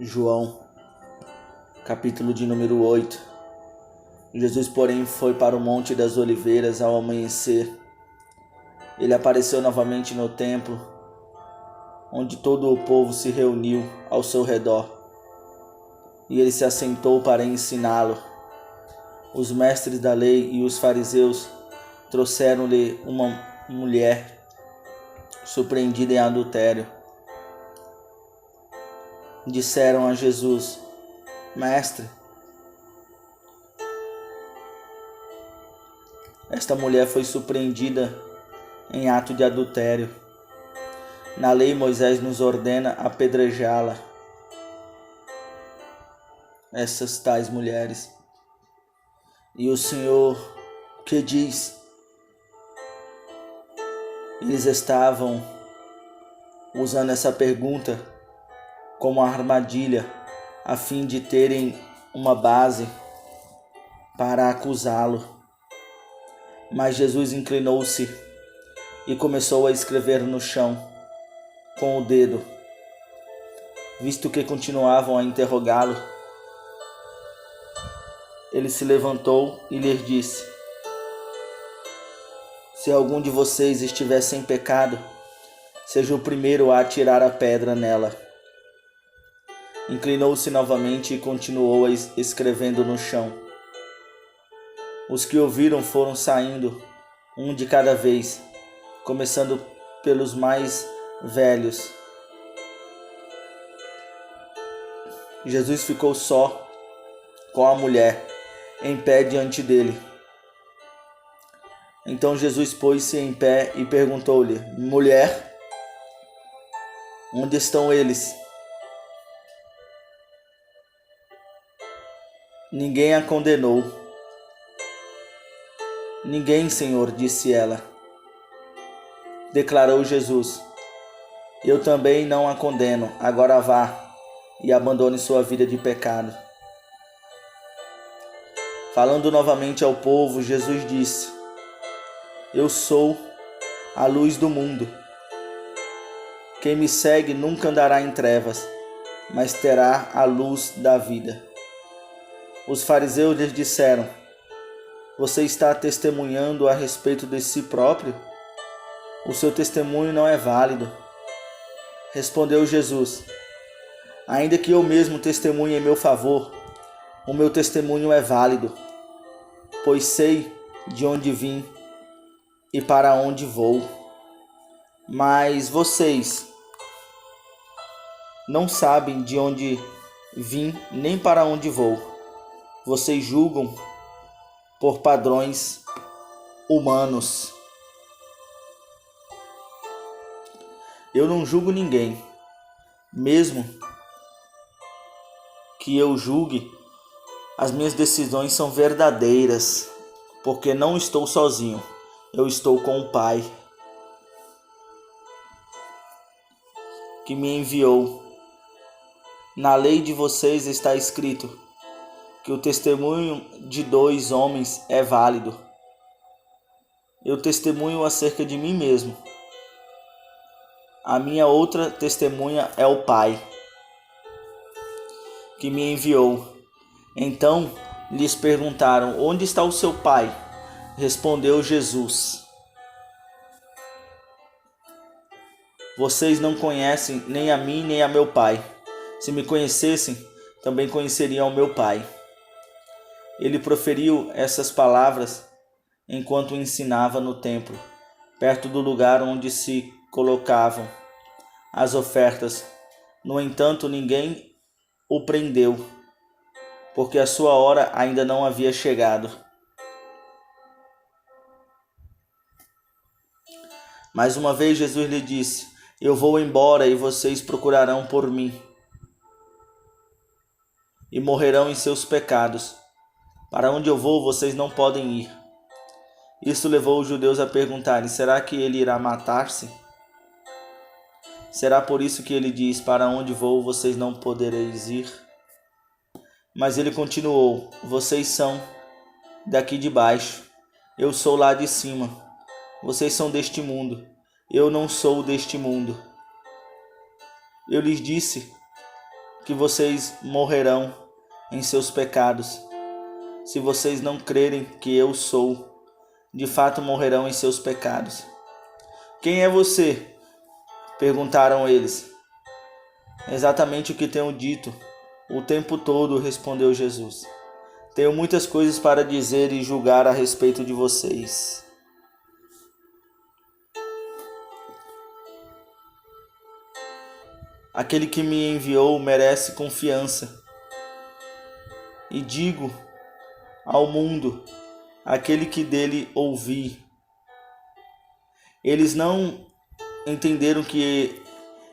João, capítulo de número 8. Jesus, porém, foi para o Monte das Oliveiras ao amanhecer. Ele apareceu novamente no templo, onde todo o povo se reuniu ao seu redor. E ele se assentou para ensiná-lo. Os mestres da lei e os fariseus trouxeram-lhe uma mulher surpreendida em adultério. Disseram a Jesus: Mestre, esta mulher foi surpreendida em ato de adultério. Na lei, Moisés nos ordena apedrejá-la, essas tais mulheres. E o Senhor, que diz? Eles estavam usando essa pergunta como armadilha, a fim de terem uma base para acusá-lo. Mas Jesus inclinou-se e começou a escrever no chão com o dedo. Visto que continuavam a interrogá-lo, ele se levantou e lhes disse: Se algum de vocês estiver sem pecado, seja o primeiro a atirar a pedra nela. Inclinou-se novamente e continuou escrevendo no chão. Os que ouviram foram saindo, um de cada vez, começando pelos mais velhos. Jesus ficou só com a mulher, em pé diante dele. Então Jesus pôs-se em pé e perguntou-lhe: Mulher, onde estão eles? Ninguém a condenou. Ninguém, Senhor, disse ela. Declarou Jesus: Eu também não a condeno. Agora vá e abandone sua vida de pecado. Falando novamente ao povo, Jesus disse: Eu sou a luz do mundo. Quem me segue nunca andará em trevas, mas terá a luz da vida. Os fariseus lhes disseram: Você está testemunhando a respeito de si próprio? O seu testemunho não é válido. Respondeu Jesus: Ainda que eu mesmo testemunhe em meu favor, o meu testemunho é válido, pois sei de onde vim e para onde vou. Mas vocês não sabem de onde vim nem para onde vou. Vocês julgam por padrões humanos. Eu não julgo ninguém. Mesmo que eu julgue, as minhas decisões são verdadeiras, porque não estou sozinho. Eu estou com o Pai que me enviou. Na lei de vocês está escrito que o testemunho de 2 homens é válido. Eu testemunho acerca de mim mesmo. A minha outra testemunha é o Pai que me enviou. Então lhes perguntaram: Onde está o seu Pai? Respondeu Jesus: Vocês não conhecem nem a mim nem a meu Pai. Se me conhecessem, também conheceriam o meu Pai. Ele proferiu essas palavras enquanto ensinava no templo, perto do lugar onde se colocavam as ofertas. No entanto, ninguém o prendeu, porque a sua hora ainda não havia chegado. Mais uma vez Jesus lhe disse: Eu vou embora e vocês procurarão por mim e morrerão em seus pecados. Para onde eu vou, vocês não podem ir. Isso levou os judeus a perguntarem: Será que ele irá matar-se? Será por isso que ele diz: Para onde vou, vocês não podereis ir? Mas ele continuou: Vocês são daqui de baixo, eu sou lá de cima. Vocês são deste mundo, eu não sou deste mundo. Eu lhes disse que vocês morrerão em seus pecados. Se vocês não crerem que eu sou, de fato morrerão em seus pecados. Quem é você? Perguntaram eles. Exatamente o que tenho dito o tempo todo, respondeu Jesus. Tenho muitas coisas para dizer e julgar a respeito de vocês. Aquele que me enviou merece confiança. E digo ao mundo, aquele que dele ouvi. Eles não entenderam que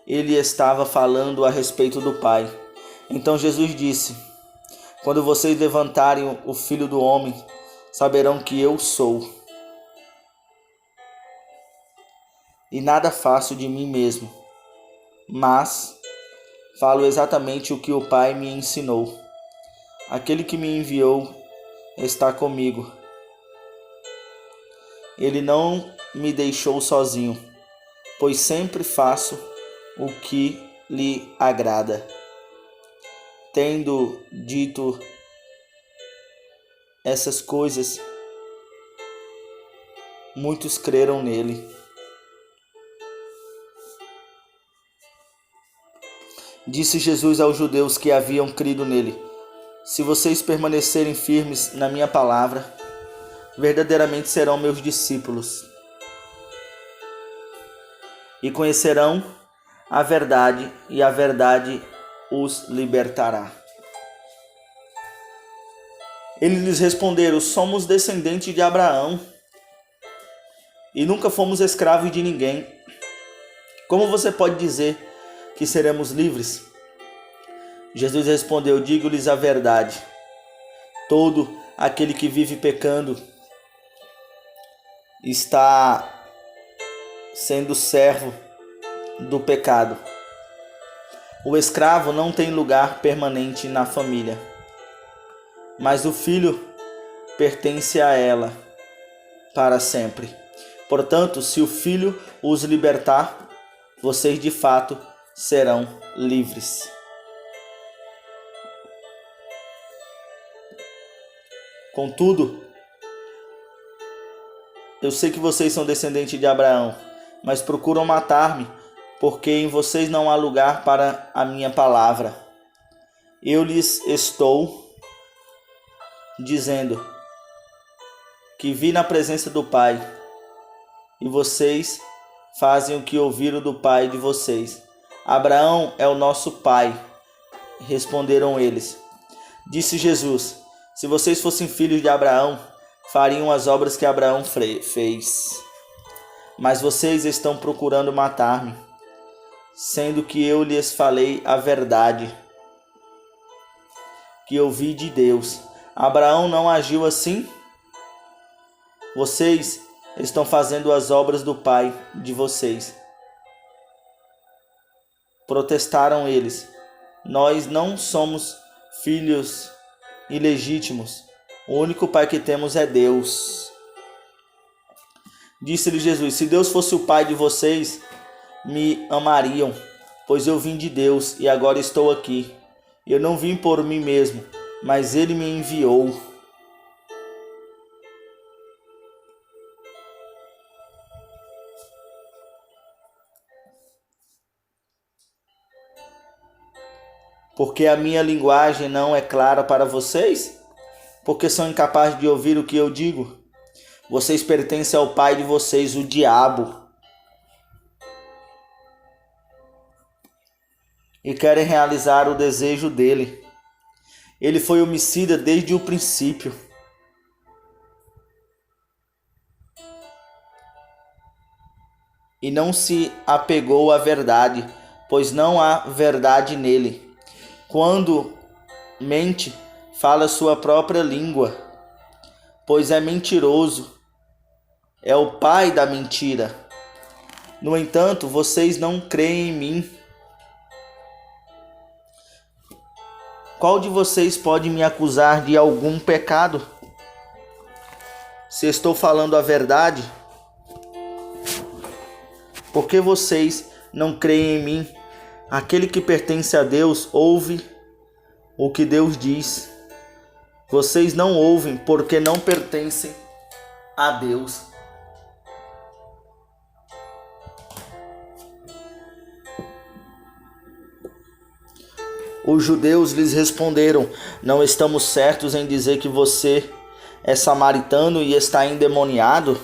ele estava falando a respeito do Pai. Então Jesus disse: quando vocês levantarem o Filho do Homem, saberão que eu sou. E nada faço de mim mesmo, mas falo exatamente o que o Pai me ensinou. Aquele que me enviou está comigo. Ele não me deixou sozinho, pois sempre faço o que lhe agrada. Tendo dito essas coisas, muitos creram nele. Disse Jesus aos judeus que haviam crido nele: se vocês permanecerem firmes na minha palavra, verdadeiramente serão meus discípulos e conhecerão a verdade, e a verdade os libertará. Eles lhes responderam: somos descendentes de Abraão e nunca fomos escravos de ninguém. Como você pode dizer que seremos livres? Jesus respondeu: digo-lhes a verdade. Todo aquele que vive pecando está sendo servo do pecado. O escravo não tem lugar permanente na família, mas o filho pertence a ela para sempre. Portanto, se o filho os libertar, vocês de fato serão livres. Contudo, eu sei que vocês são descendentes de Abraão, mas procuram matar-me, porque em vocês não há lugar para a minha palavra. Eu lhes estou dizendo que vi na presença do Pai, e vocês fazem o que ouviram do pai de vocês. Abraão é o nosso pai, responderam eles. Disse Jesus: se vocês fossem filhos de Abraão, fariam as obras que Abraão fez. Mas vocês estão procurando matar-me, sendo que eu lhes falei a verdade que ouvi de Deus. Abraão não agiu assim? Vocês estão fazendo as obras do pai de vocês. Protestaram eles: nós não somos filhos ilegítimos. O único pai que temos é Deus. Disse-lhe Jesus: se Deus fosse o pai de vocês, me amariam, pois eu vim de Deus e agora estou aqui. Eu não vim por mim mesmo, mas ele me enviou. Porque a minha linguagem não é clara para vocês? Porque são incapazes de ouvir o que eu digo? Vocês pertencem ao pai de vocês, o diabo, e querem realizar o desejo dele. Ele foi homicida desde o princípio. E não se apegou à verdade, pois não há verdade nele. Quando mente, fala sua própria língua, pois é mentiroso. É o pai da mentira. No entanto, vocês não creem em mim. Qual de vocês pode me acusar de algum pecado? Se estou falando a verdade, por que vocês não creem em mim? Aquele que pertence a Deus ouve o que Deus diz. Vocês não ouvem porque não pertencem a Deus. Os judeus lhes responderam: não estamos certos em dizer que você é samaritano e está endemoniado?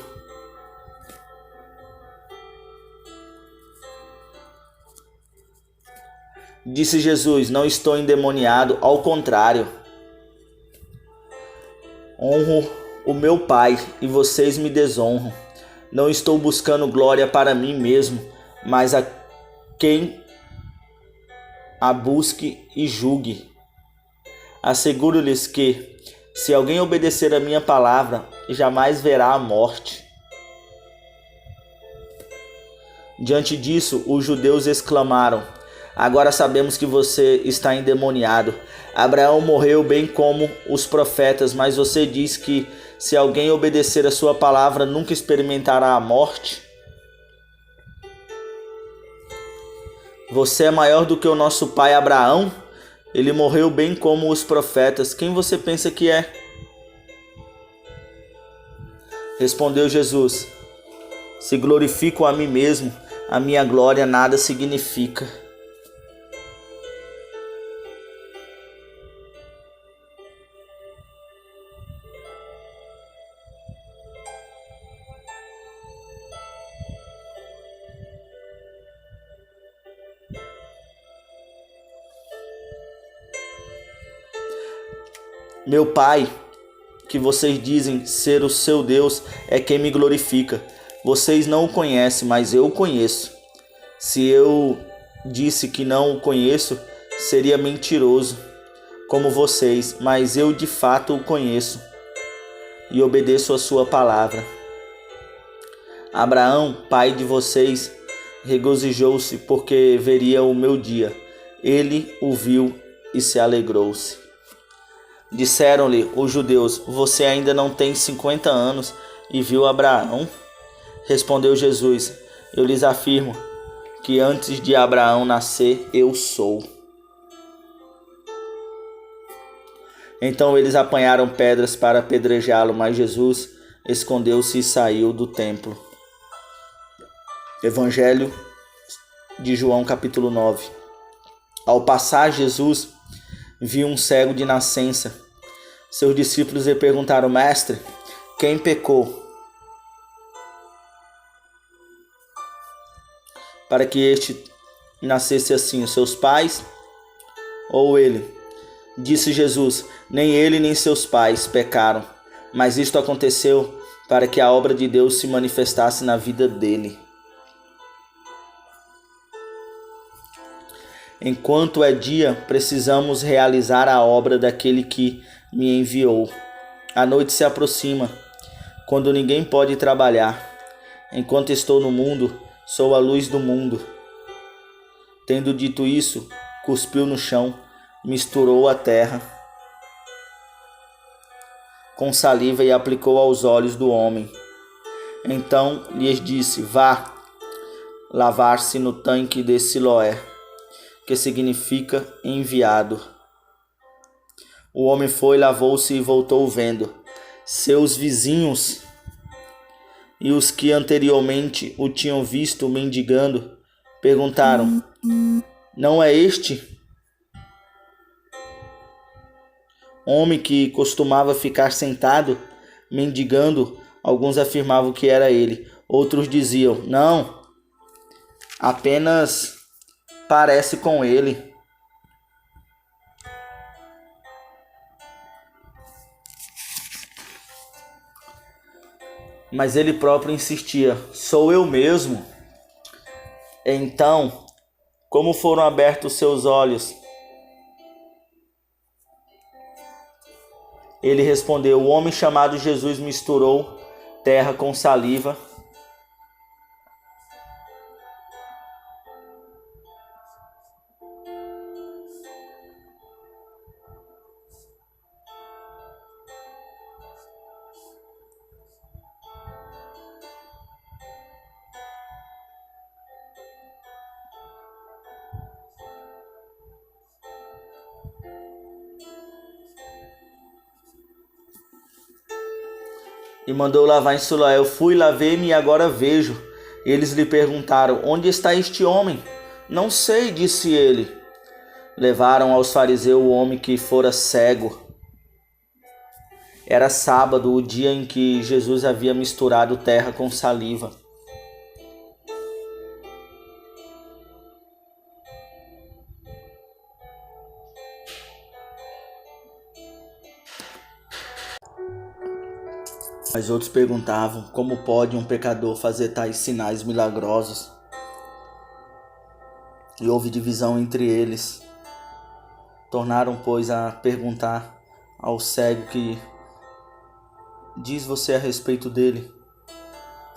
Disse Jesus: não estou endemoniado, ao contrário. Honro o meu Pai e vocês me desonram. Não estou buscando glória para mim mesmo, mas a quem a busque e julgue. Asseguro-lhes que, se alguém obedecer a minha palavra, jamais verá a morte. Diante disso, os judeus exclamaram: agora sabemos que você está endemoniado. Abraão morreu bem como os profetas, mas você diz que se alguém obedecer a sua palavra, nunca experimentará a morte? Você é maior do que o nosso pai Abraão? Ele morreu bem como os profetas. Quem você pensa que é? Respondeu Jesus: se glorifico a mim mesmo, a minha glória nada significa. Meu Pai, que vocês dizem ser o seu Deus, é quem me glorifica. Vocês não o conhecem, mas eu o conheço. Se eu disse que não o conheço, seria mentiroso, como vocês, mas eu de fato o conheço e obedeço a sua palavra. Abraão, pai de vocês, regozijou-se porque veria o meu dia. Ele o viu e se alegrou-se. Disseram-lhe os judeus: você ainda não tem 50 anos e viu Abraão? Respondeu Jesus: eu lhes afirmo que antes de Abraão nascer, eu sou. Então eles apanharam pedras para apedrejá-lo, mas Jesus escondeu-se e saiu do templo. Evangelho de João, capítulo 9. Ao passar, Jesus viu um cego de nascença. Seus discípulos lhe perguntaram: mestre, quem pecou para que este nascesse assim, os seus pais ou ele? Disse Jesus: nem ele nem seus pais pecaram, mas isto aconteceu para que a obra de Deus se manifestasse na vida dele. Enquanto é dia, precisamos realizar a obra daquele que me enviou. A noite se aproxima, quando ninguém pode trabalhar. Enquanto estou no mundo, sou a luz do mundo. Tendo dito isso, cuspiu no chão, misturou a terra com saliva e aplicou aos olhos do homem. Então lhes disse: vá lavar-se no tanque de Siloé, que significa enviado. O homem foi, lavou-se e voltou vendo. Seus vizinhos e os que anteriormente o tinham visto mendigando perguntaram: não é este homem que costumava ficar sentado mendigando? Alguns afirmavam que era ele. Outros diziam: não, apenas parece com ele. Mas ele próprio insistia: sou eu mesmo. Então, como foram abertos seus olhos? Ele respondeu: o homem chamado Jesus misturou terra com saliva e mandou lavar em Siloé. Eu fui, lavei-me e agora vejo. Eles lhe perguntaram: onde está este homem? Não sei, disse ele. Levaram aos fariseus o homem que fora cego. Era sábado, o dia em que Jesus havia misturado terra com saliva. Mas outros perguntavam: como pode um pecador fazer tais sinais milagrosos? E houve divisão entre eles. Tornaram, pois, a perguntar ao cego: que diz você a respeito dele?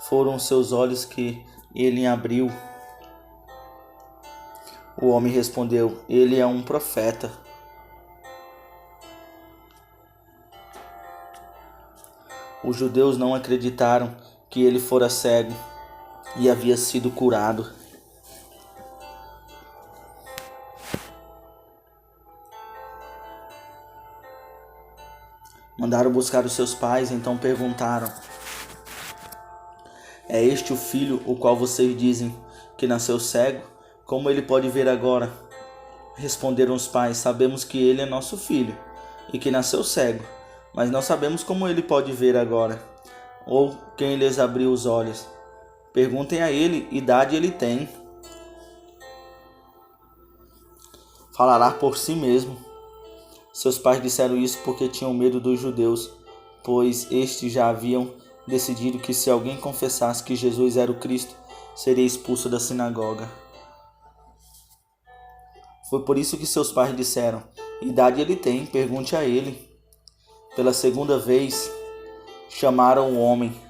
Foram os seus olhos que ele abriu. O homem respondeu: ele é um profeta. Os judeus não acreditaram que ele fora cego e havia sido curado. Mandaram buscar os seus pais, então perguntaram: é este o filho o qual vocês dizem que nasceu cego? Como ele pode ver agora? Responderam os pais: sabemos que ele é nosso filho e que nasceu cego, mas não sabemos como ele pode ver agora, ou quem lhes abriu os olhos. Perguntem a ele, idade ele tem. Falará por si mesmo. Seus pais disseram isso porque tinham medo dos judeus, pois estes já haviam decidido que se alguém confessasse que Jesus era o Cristo, seria expulso da sinagoga. Foi por isso que seus pais disseram: idade ele tem, pergunte a ele. Pela segunda vez, chamaram o homem.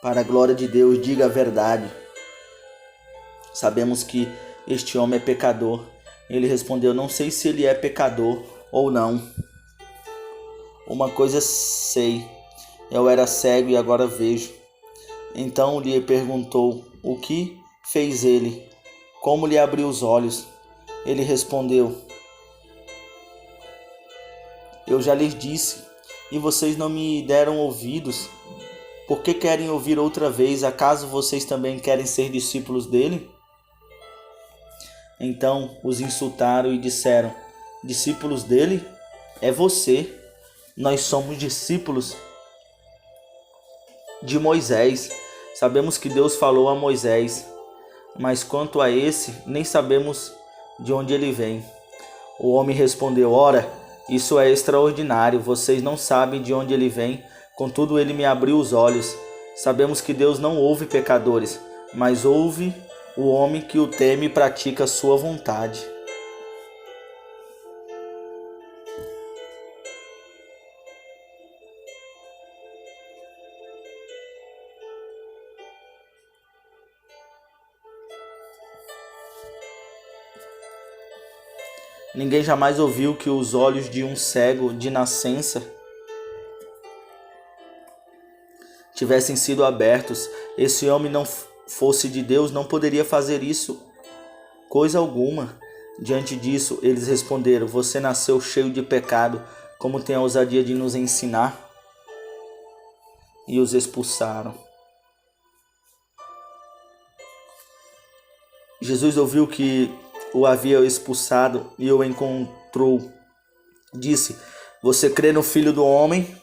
Para a glória de Deus, diga a verdade. Sabemos que este homem é pecador. Ele respondeu: não sei se ele é pecador ou não. Uma coisa sei, eu era cego e agora vejo. Então lhe perguntou: o que fez ele? Como lhe abriu os olhos? Ele respondeu: eu já lhes disse, e vocês não me deram ouvidos. Por que querem ouvir outra vez? Acaso vocês também querem ser discípulos dele? Então os insultaram e disseram: discípulos dele? É você. Nós somos discípulos de Moisés. Sabemos que Deus falou a Moisés, mas quanto a esse, nem sabemos de onde ele vem. O homem respondeu: ora, isso é extraordinário. Vocês não sabem de onde ele vem, contudo ele me abriu os olhos. Sabemos que Deus não ouve pecadores, mas ouve o homem que o teme e pratica a sua vontade. Ninguém jamais ouviu que os olhos de um cego de nascença tivessem sido abertos. Esse homem não fosse de Deus, não poderia fazer isso, coisa alguma. Diante disso, eles responderam: você nasceu cheio de pecado, como tem a ousadia de nos ensinar? E os expulsaram. Jesus ouviu que o havia expulsado e o encontrou. Disse: você crê no Filho do Homem?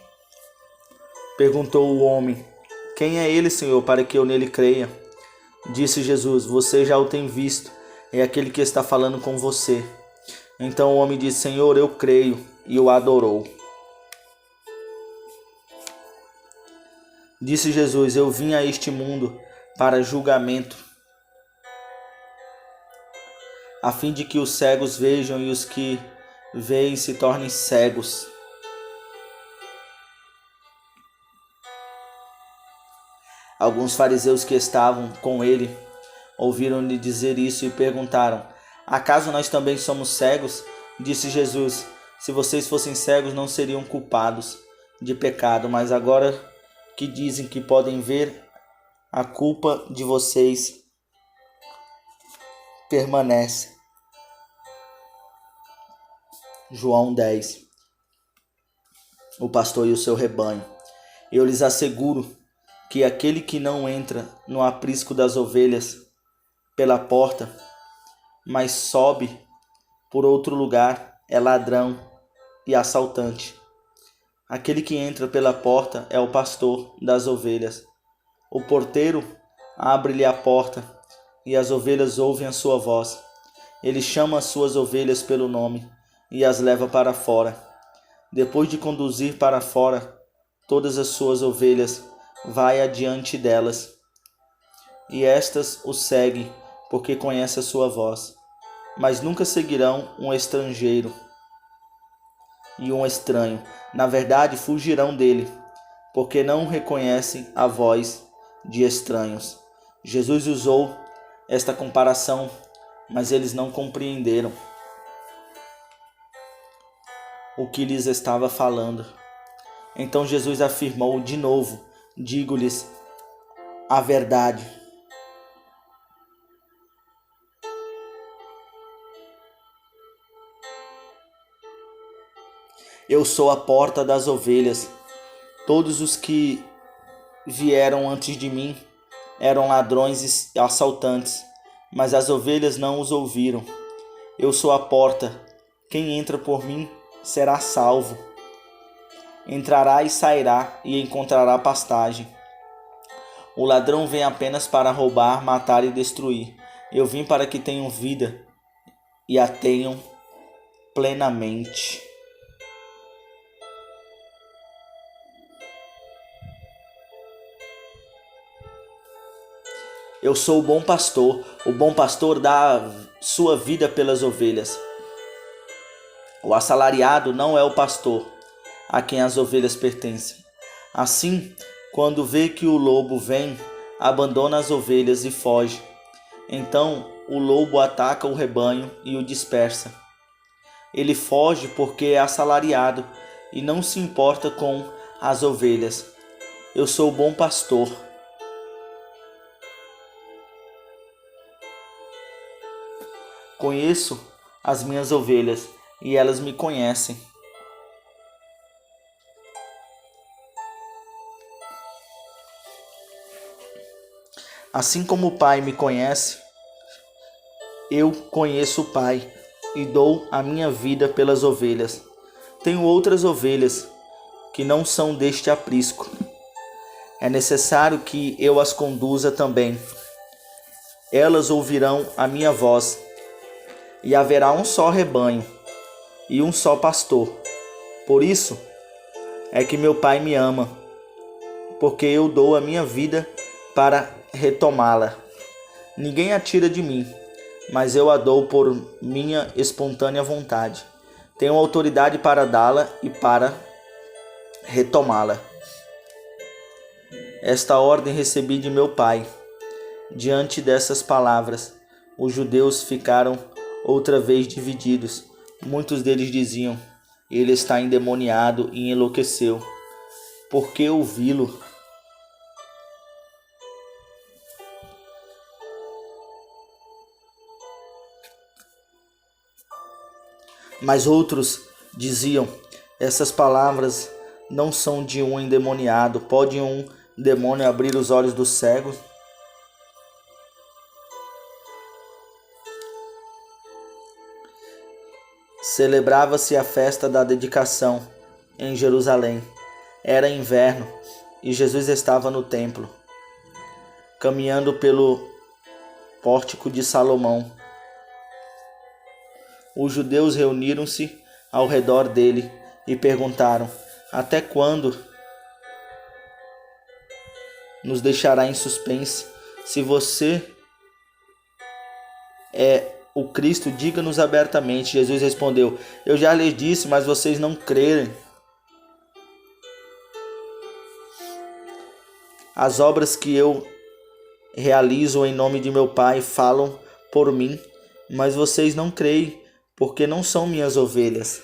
Perguntou o homem: quem é ele, Senhor, para que eu nele creia? Disse Jesus: você já o tem visto, é aquele que está falando com você. Então o homem disse: Senhor, eu creio, e o adorou. Disse Jesus: eu vim a este mundo para julgamento, a fim de que os cegos vejam e os que veem se tornem cegos. Alguns fariseus que estavam com ele ouviram-lhe dizer isso e perguntaram: Acaso nós também somos cegos? Disse Jesus. Se vocês fossem cegos, não seriam culpados de pecado, mas agora que dizem que podem ver, a culpa de vocês permanece. João 10. O pastor e o seu rebanho. Eu lhes asseguro que aquele que não entra no aprisco das ovelhas pela porta, mas sobe por outro lugar, é ladrão e assaltante. Aquele que entra pela porta é o pastor das ovelhas. O porteiro abre-lhe a porta e as ovelhas ouvem a sua voz. Ele chama as suas ovelhas pelo nome e as leva para fora. Depois de conduzir para fora todas as suas ovelhas, vai adiante delas. E estas o seguem, porque conhecem a sua voz. Mas nunca seguirão um estrangeiro e um estranho. Na verdade, fugirão dele, porque não reconhecem a voz de estranhos. Jesus usou esta comparação, mas eles não compreenderam o que lhes estava falando. Então Jesus afirmou de novo: digo-lhes a verdade. Eu sou a porta das ovelhas. Todos os que vieram antes de mim eram ladrões e assaltantes, mas as ovelhas não os ouviram. Eu sou a porta. Quem entra por mim será salvo. Entrará e sairá e encontrará pastagem. O ladrão vem apenas para roubar, matar e destruir. Eu vim para que tenham vida e a tenham plenamente. Eu sou o bom pastor. O bom pastor dá sua vida pelas ovelhas. O assalariado não é o pastor, a quem as ovelhas pertencem. Assim, quando vê que o lobo vem, abandona as ovelhas e foge. Então o lobo ataca o rebanho e o dispersa. Ele foge porque é assalariado e não se importa com as ovelhas. Eu sou o bom pastor. Conheço as minhas ovelhas e elas me conhecem. Assim como o Pai me conhece, eu conheço o Pai e dou a minha vida pelas ovelhas. Tenho outras ovelhas que não são deste aprisco. É necessário que eu as conduza também. Elas ouvirão a minha voz. E haverá um só rebanho e um só pastor. Por isso é que meu Pai me ama, porque eu dou a minha vida para retomá-la. Ninguém a tira de mim, mas eu a dou por minha espontânea vontade. Tenho autoridade para dá-la e para retomá-la. Esta ordem recebi de meu Pai. Diante dessas palavras, os judeus ficaram outra vez divididos. Muitos deles diziam: ele está endemoniado e enlouqueceu. Por que ouvi-lo? Mas outros diziam: essas palavras não são de um endemoniado. Pode um demônio abrir os olhos dos cegos? Celebrava-se a festa da dedicação em Jerusalém. Era inverno e Jesus estava no templo, caminhando pelo pórtico de Salomão. Os judeus reuniram-se ao redor dele e perguntaram: até quando nos deixará em suspense? Se você é o Cristo, diga-nos abertamente. Jesus respondeu: eu já lhes disse, mas vocês não crerem. As obras que eu realizo em nome de meu Pai falam por mim, mas vocês não creem, porque não são minhas ovelhas.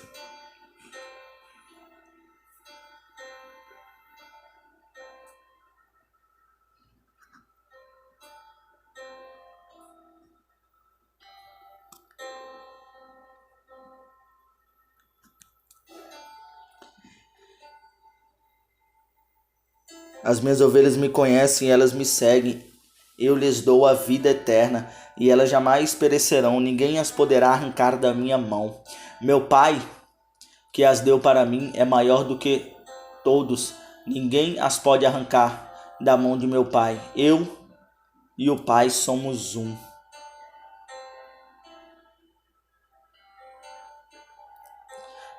As minhas ovelhas me conhecem e elas me seguem. Eu lhes dou a vida eterna e elas jamais perecerão. Ninguém as poderá arrancar da minha mão. Meu Pai, que as deu para mim, é maior do que todos. Ninguém as pode arrancar da mão de meu Pai. Eu e o Pai somos um.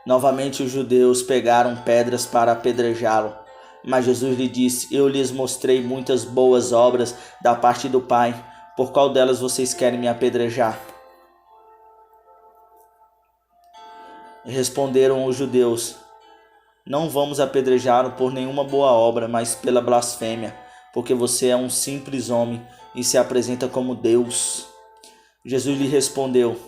Novamente os judeus pegaram pedras para apedrejá-lo. Mas Jesus lhe disse: Eu lhes mostrei muitas boas obras da parte do Pai. Por qual delas vocês querem me apedrejar? Responderam os judeus: Não vamos apedrejá-lo por nenhuma boa obra, mas pela blasfêmia, porque você é um simples homem e se apresenta como Deus. Jesus lhe respondeu: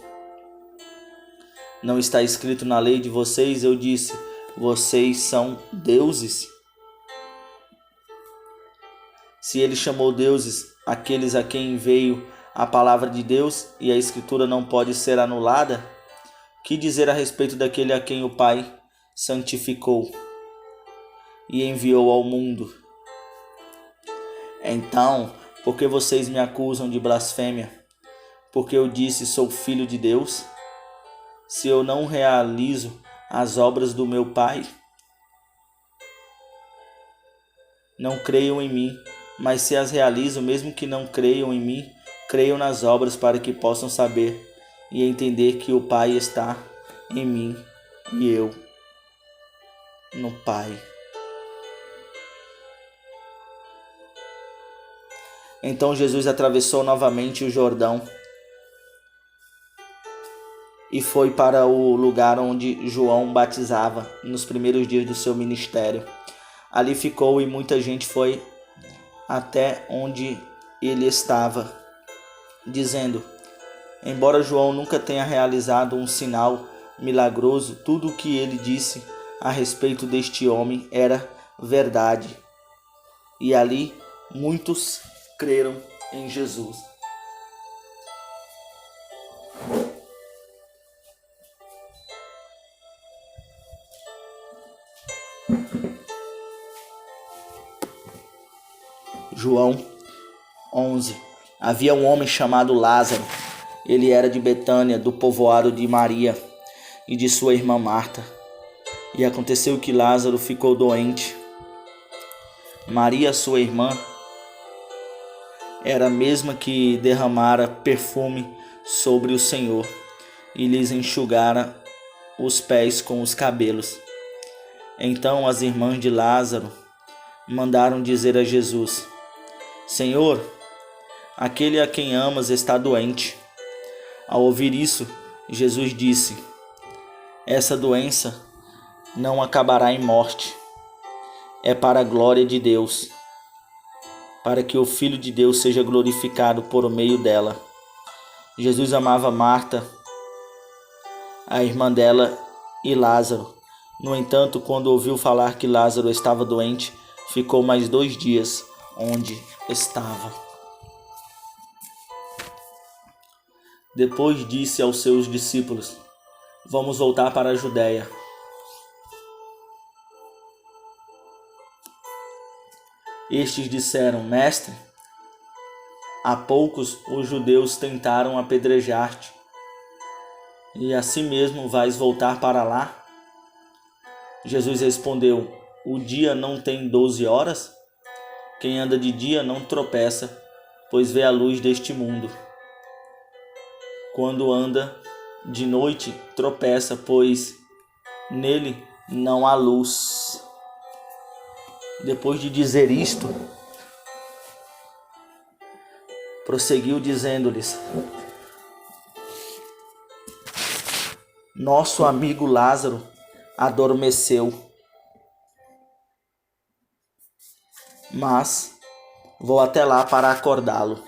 Não está escrito na lei de vocês? Eu disse: Vocês são deuses. Se ele chamou deuses aqueles a quem veio a palavra de Deus e a Escritura não pode ser anulada, que dizer a respeito daquele a quem o Pai santificou e enviou ao mundo? Então, por que vocês me acusam de blasfêmia? Porque eu disse: sou filho de Deus? Se eu não realizo as obras do meu Pai, não creiam em mim. Mas se as realizo, mesmo que não creiam em mim, creiam nas obras, para que possam saber e entender que o Pai está em mim e eu no Pai. Então Jesus atravessou novamente o Jordão e foi para o lugar onde João batizava nos primeiros dias do seu ministério. Ali ficou e muita gente foi até onde ele estava, dizendo: embora João nunca tenha realizado um sinal milagroso, tudo o que ele disse a respeito deste homem era verdade. E ali muitos creram em Jesus. João 11. Havia um homem chamado Lázaro. Ele era de Betânia, do povoado de Maria e de sua irmã Marta. E aconteceu que Lázaro ficou doente. Maria, sua irmã, era a mesma que derramara perfume sobre o Senhor e lhes enxugara os pés com os cabelos. Então as irmãs de Lázaro mandaram dizer a Jesus: Senhor, aquele a quem amas está doente. Ao ouvir isso, Jesus disse: essa doença não acabará em morte. É para a glória de Deus, para que o Filho de Deus seja glorificado por meio dela. Jesus amava Marta, a irmã dela, e Lázaro. No entanto, quando ouviu falar que Lázaro estava doente, ficou mais 2 dias onde estava. Depois disse aos seus discípulos: vamos voltar para a Judéia. Estes disseram: Mestre, há poucos os judeus tentaram apedrejar-te, e assim mesmo vais voltar para lá? Jesus respondeu: o dia não tem 12 horas? Quem anda de dia não tropeça, pois vê a luz deste mundo. Quando anda de noite, tropeça, pois nele não há luz. Depois de dizer isto, prosseguiu dizendo-lhes: nosso amigo Lázaro adormeceu, mas vou até lá para acordá-lo.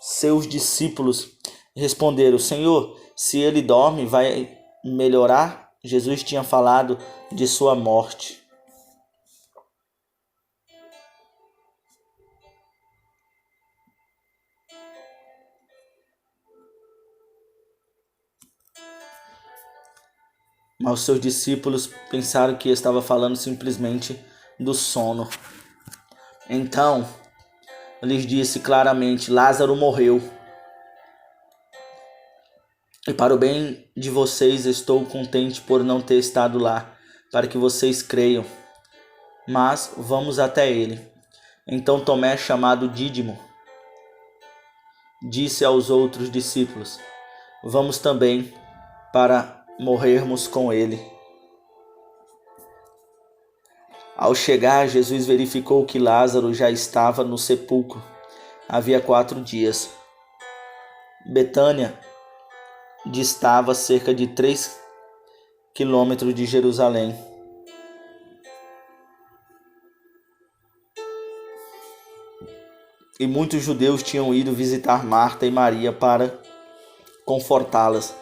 Seus discípulos Responderam: Senhor, se ele dorme, vai melhorar? Jesus tinha falado de sua morte. Mas os seus discípulos pensaram que estava falando simplesmente do sono. Então, lhes disse claramente: Lázaro morreu. E para o bem de vocês estou contente por não ter estado lá, para que vocês creiam. Mas vamos até ele. Então Tomé, chamado Dídimo, disse aos outros discípulos: Vamos também, para morrermos com ele. Ao chegar, Jesus verificou que Lázaro já estava no sepulcro. Havia 4 dias. Betânia distava cerca de 3 quilômetros de Jerusalém. E muitos judeus tinham ido visitar Marta e Maria para confortá-las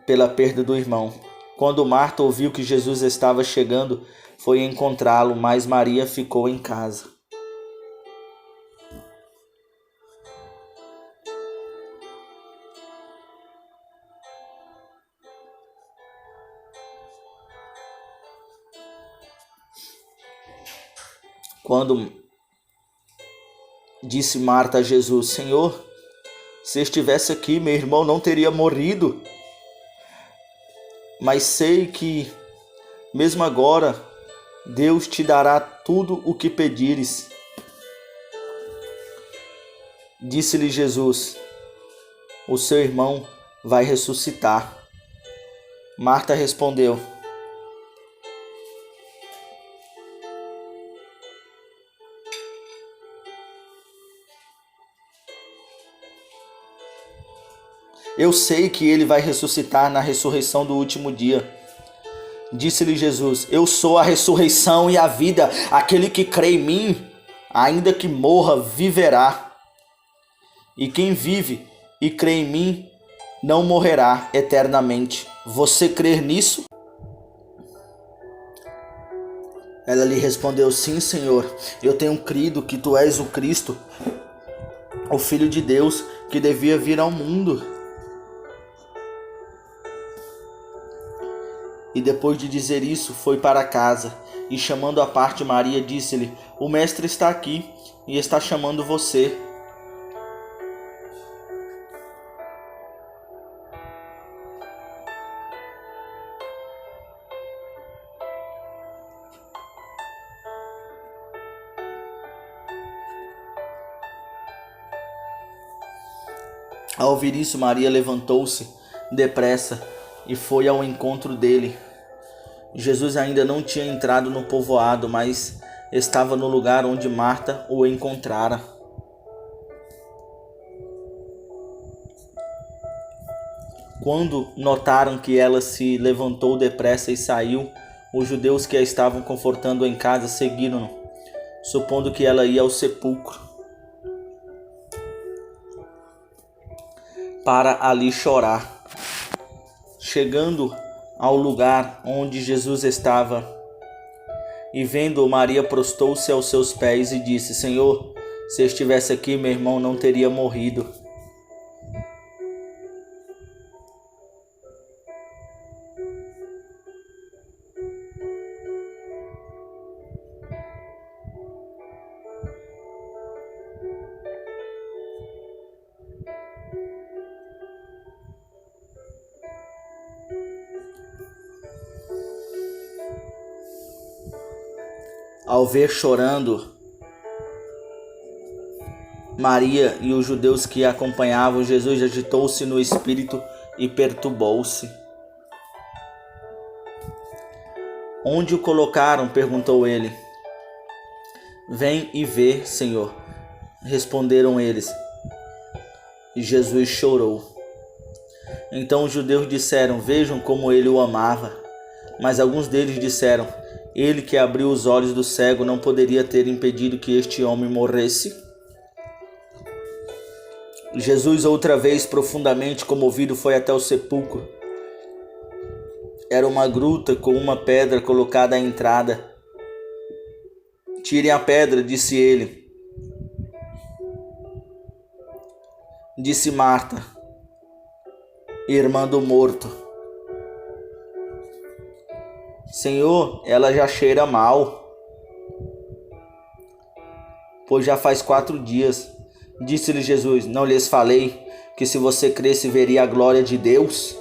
pela perda do irmão. Quando Marta ouviu que Jesus estava chegando, foi encontrá-lo, mas Maria ficou em casa. Quando disse Marta a Jesus: Senhor, se estivesse aqui, meu irmão não teria morrido. Mas sei que, mesmo agora, Deus te dará tudo o que pedires. Disse-lhe Jesus: O seu irmão vai ressuscitar. Marta respondeu: Eu sei que ele vai ressuscitar na ressurreição do último dia. Disse-lhe Jesus: Eu sou a ressurreição e a vida. Aquele que crê em mim, ainda que morra, viverá. E quem vive e crê em mim, não morrerá eternamente. Você crê nisso? Ela lhe respondeu: Sim, Senhor. Eu tenho crido que tu és o Cristo, o Filho de Deus, que devia vir ao mundo. E depois de dizer isso, foi para casa, e chamando à parte Maria, disse-lhe: O mestre está aqui, e está chamando você. Ao ouvir isso, Maria levantou-se depressa e foi ao encontro dele. Jesus ainda não tinha entrado no povoado, mas estava no lugar onde Marta o encontrara. Quando notaram que ela se levantou depressa e saiu, os judeus que a estavam confortando em casa seguiram-no, supondo que ela ia ao sepulcro para ali chorar. Chegando ao lugar onde Jesus estava e vendo Maria, prostou-se aos seus pés e disse: Senhor, se estivesse aqui, meu irmão não teria morrido. Ao ver chorando Maria e os judeus que a acompanhavam, Jesus agitou-se no espírito e perturbou-se. Onde o colocaram? Perguntou ele. Vem e vê, Senhor, responderam eles. E Jesus chorou. Então os judeus disseram: Vejam como ele o amava. Mas alguns deles disseram: Ele que abriu os olhos do cego não poderia ter impedido que este homem morresse? Jesus, outra vez profundamente comovido, foi até o sepulcro. Era uma gruta com uma pedra colocada à entrada. Tirem a pedra, disse ele. Disse Marta, irmã do morto. Senhor, ela já cheira mal, pois já faz 4 dias. Disse-lhe Jesus, não lhes falei que se você cresce veria a glória de Deus?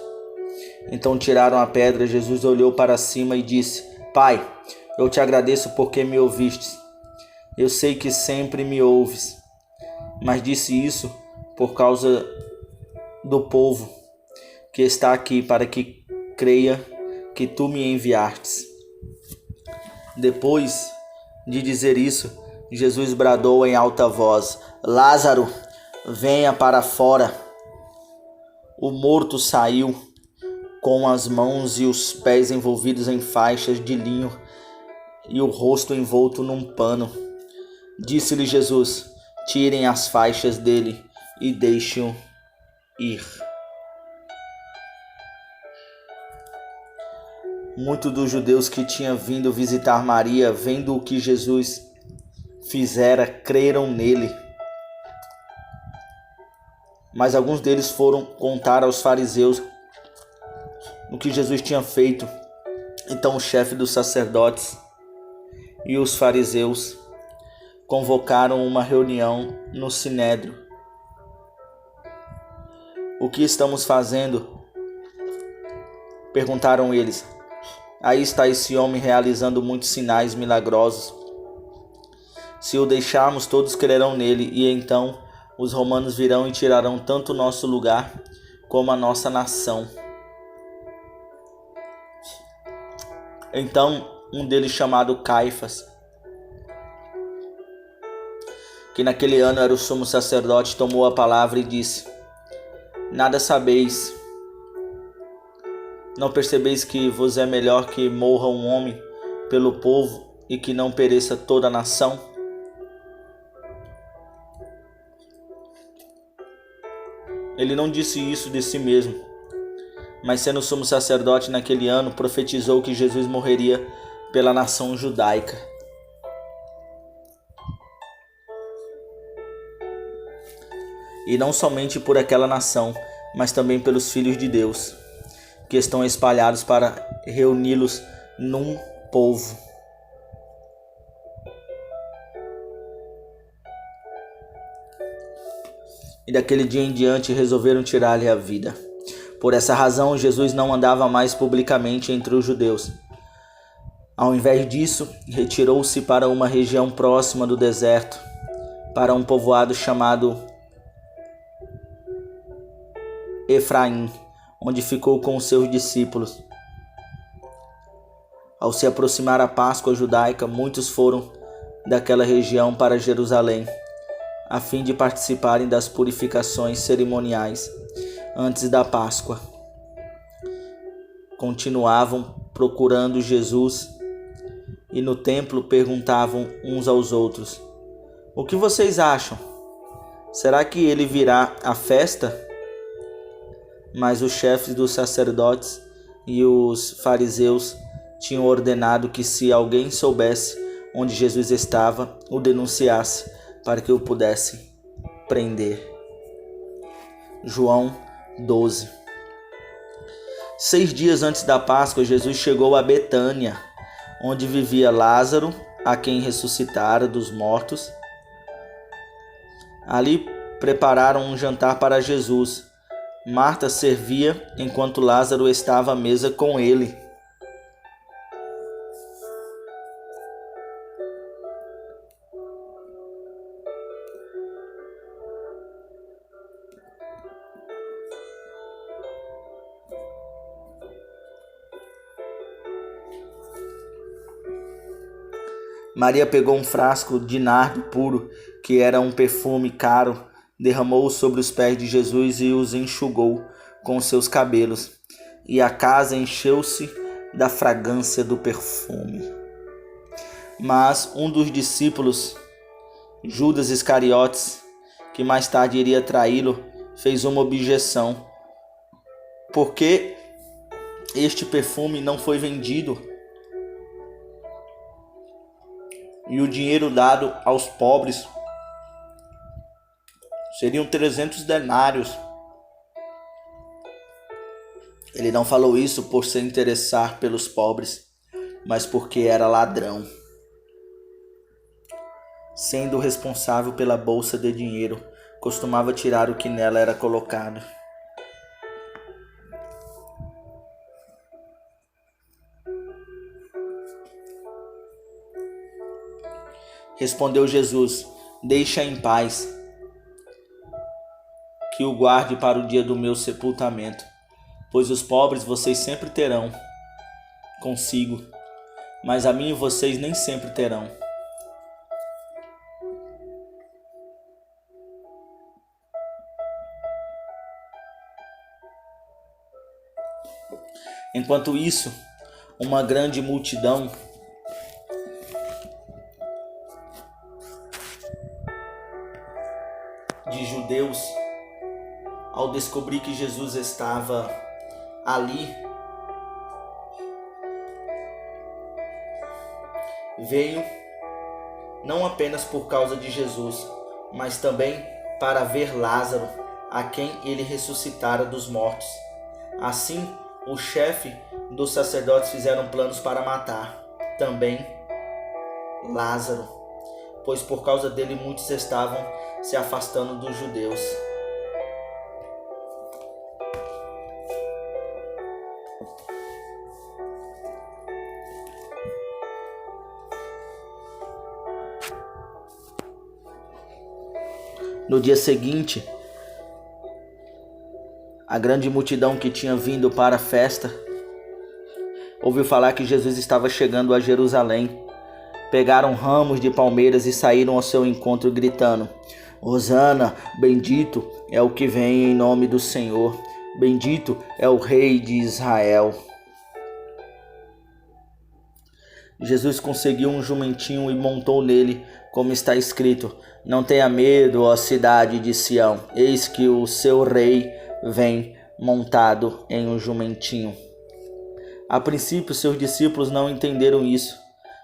Então tiraram a pedra. Jesus olhou para cima e disse, Pai, eu te agradeço porque me ouvistes. Eu sei que sempre me ouves, mas disse isso por causa do povo que está aqui, para que creia que tu me enviastes. Depois de dizer isso, Jesus bradou em alta voz, Lázaro, venha para fora. O morto saiu com as mãos e os pés envolvidos em faixas de linho e o rosto envolto num pano. Disse-lhe Jesus, tirem as faixas dele e deixem-o ir. Muitos dos judeus que tinham vindo visitar Maria, vendo o que Jesus fizera, creram nele. Mas alguns deles foram contar aos fariseus o que Jesus tinha feito. Então o chefe dos sacerdotes e os fariseus convocaram uma reunião no Sinédrio. O que estamos fazendo? Perguntaram eles. Aí está esse homem realizando muitos sinais milagrosos. Se o deixarmos, todos crerão nele, e então os romanos virão e tirarão tanto o nosso lugar como a nossa nação. Então um deles, chamado Caifás, que naquele ano era o sumo sacerdote, tomou a palavra e disse, nada sabeis, não percebeis que vos é melhor que morra um homem pelo povo e que não pereça toda a nação? Ele não disse isso de si mesmo, mas sendo sumo sacerdote naquele ano, profetizou que Jesus morreria pela nação judaica. E não somente por aquela nação, mas também pelos filhos de Deus, que estão espalhados para reuni-los num povo. E daquele dia em diante resolveram tirar-lhe a vida. Por essa razão, Jesus não andava mais publicamente entre os judeus. Ao invés disso, retirou-se para uma região próxima do deserto, para um povoado chamado Efraim, onde ficou com os seus discípulos. Ao se aproximar a Páscoa judaica, muitos foram daquela região para Jerusalém, a fim de participarem das purificações cerimoniais antes da Páscoa. Continuavam procurando Jesus e no templo perguntavam uns aos outros, o que vocês acham? Será que ele virá à festa? Mas os chefes dos sacerdotes e os fariseus tinham ordenado que se alguém soubesse onde Jesus estava, o denunciasse para que o pudesse prender. João 12. 6 dias antes da Páscoa, Jesus chegou a Betânia, onde vivia Lázaro, a quem ressuscitara dos mortos. Ali prepararam um jantar para Jesus. Marta servia enquanto Lázaro estava à mesa com ele. Maria pegou um frasco de nardo puro, que era um perfume caro, derramou-o sobre os pés de Jesus e os enxugou com seus cabelos, e a casa encheu-se da fragrância do perfume. Mas um dos discípulos, Judas Iscariotes, que mais tarde iria traí-lo, fez uma objeção. Por que este perfume não foi vendido e o dinheiro dado aos pobres? Seriam 300 denários. Ele não falou isso por se interessar pelos pobres, mas porque era ladrão, sendo responsável pela bolsa de dinheiro, costumava tirar o que nela era colocado. Respondeu Jesus: deixa em paz, que o guarde para o dia do meu sepultamento, pois os pobres vocês sempre terão consigo, mas a mim vocês nem sempre terão. Enquanto isso, uma grande multidão de judeus, ao descobrir que Jesus estava ali, veio não apenas por causa de Jesus, mas também para ver Lázaro, a quem ele ressuscitara dos mortos. Assim, o chefe dos sacerdotes fizeram planos para matar também Lázaro, pois por causa dele muitos estavam se afastando dos judeus. No dia seguinte, a grande multidão que tinha vindo para a festa ouviu falar que Jesus estava chegando a Jerusalém. Pegaram ramos de palmeiras e saíram ao seu encontro gritando: Hosana, bendito é o que vem em nome do Senhor, bendito é o Rei de Israel. Jesus conseguiu um jumentinho e montou nele, como está escrito: não tenha medo, ó cidade de Sião, eis que o seu rei vem montado em um jumentinho. A princípio, seus discípulos não entenderam isso.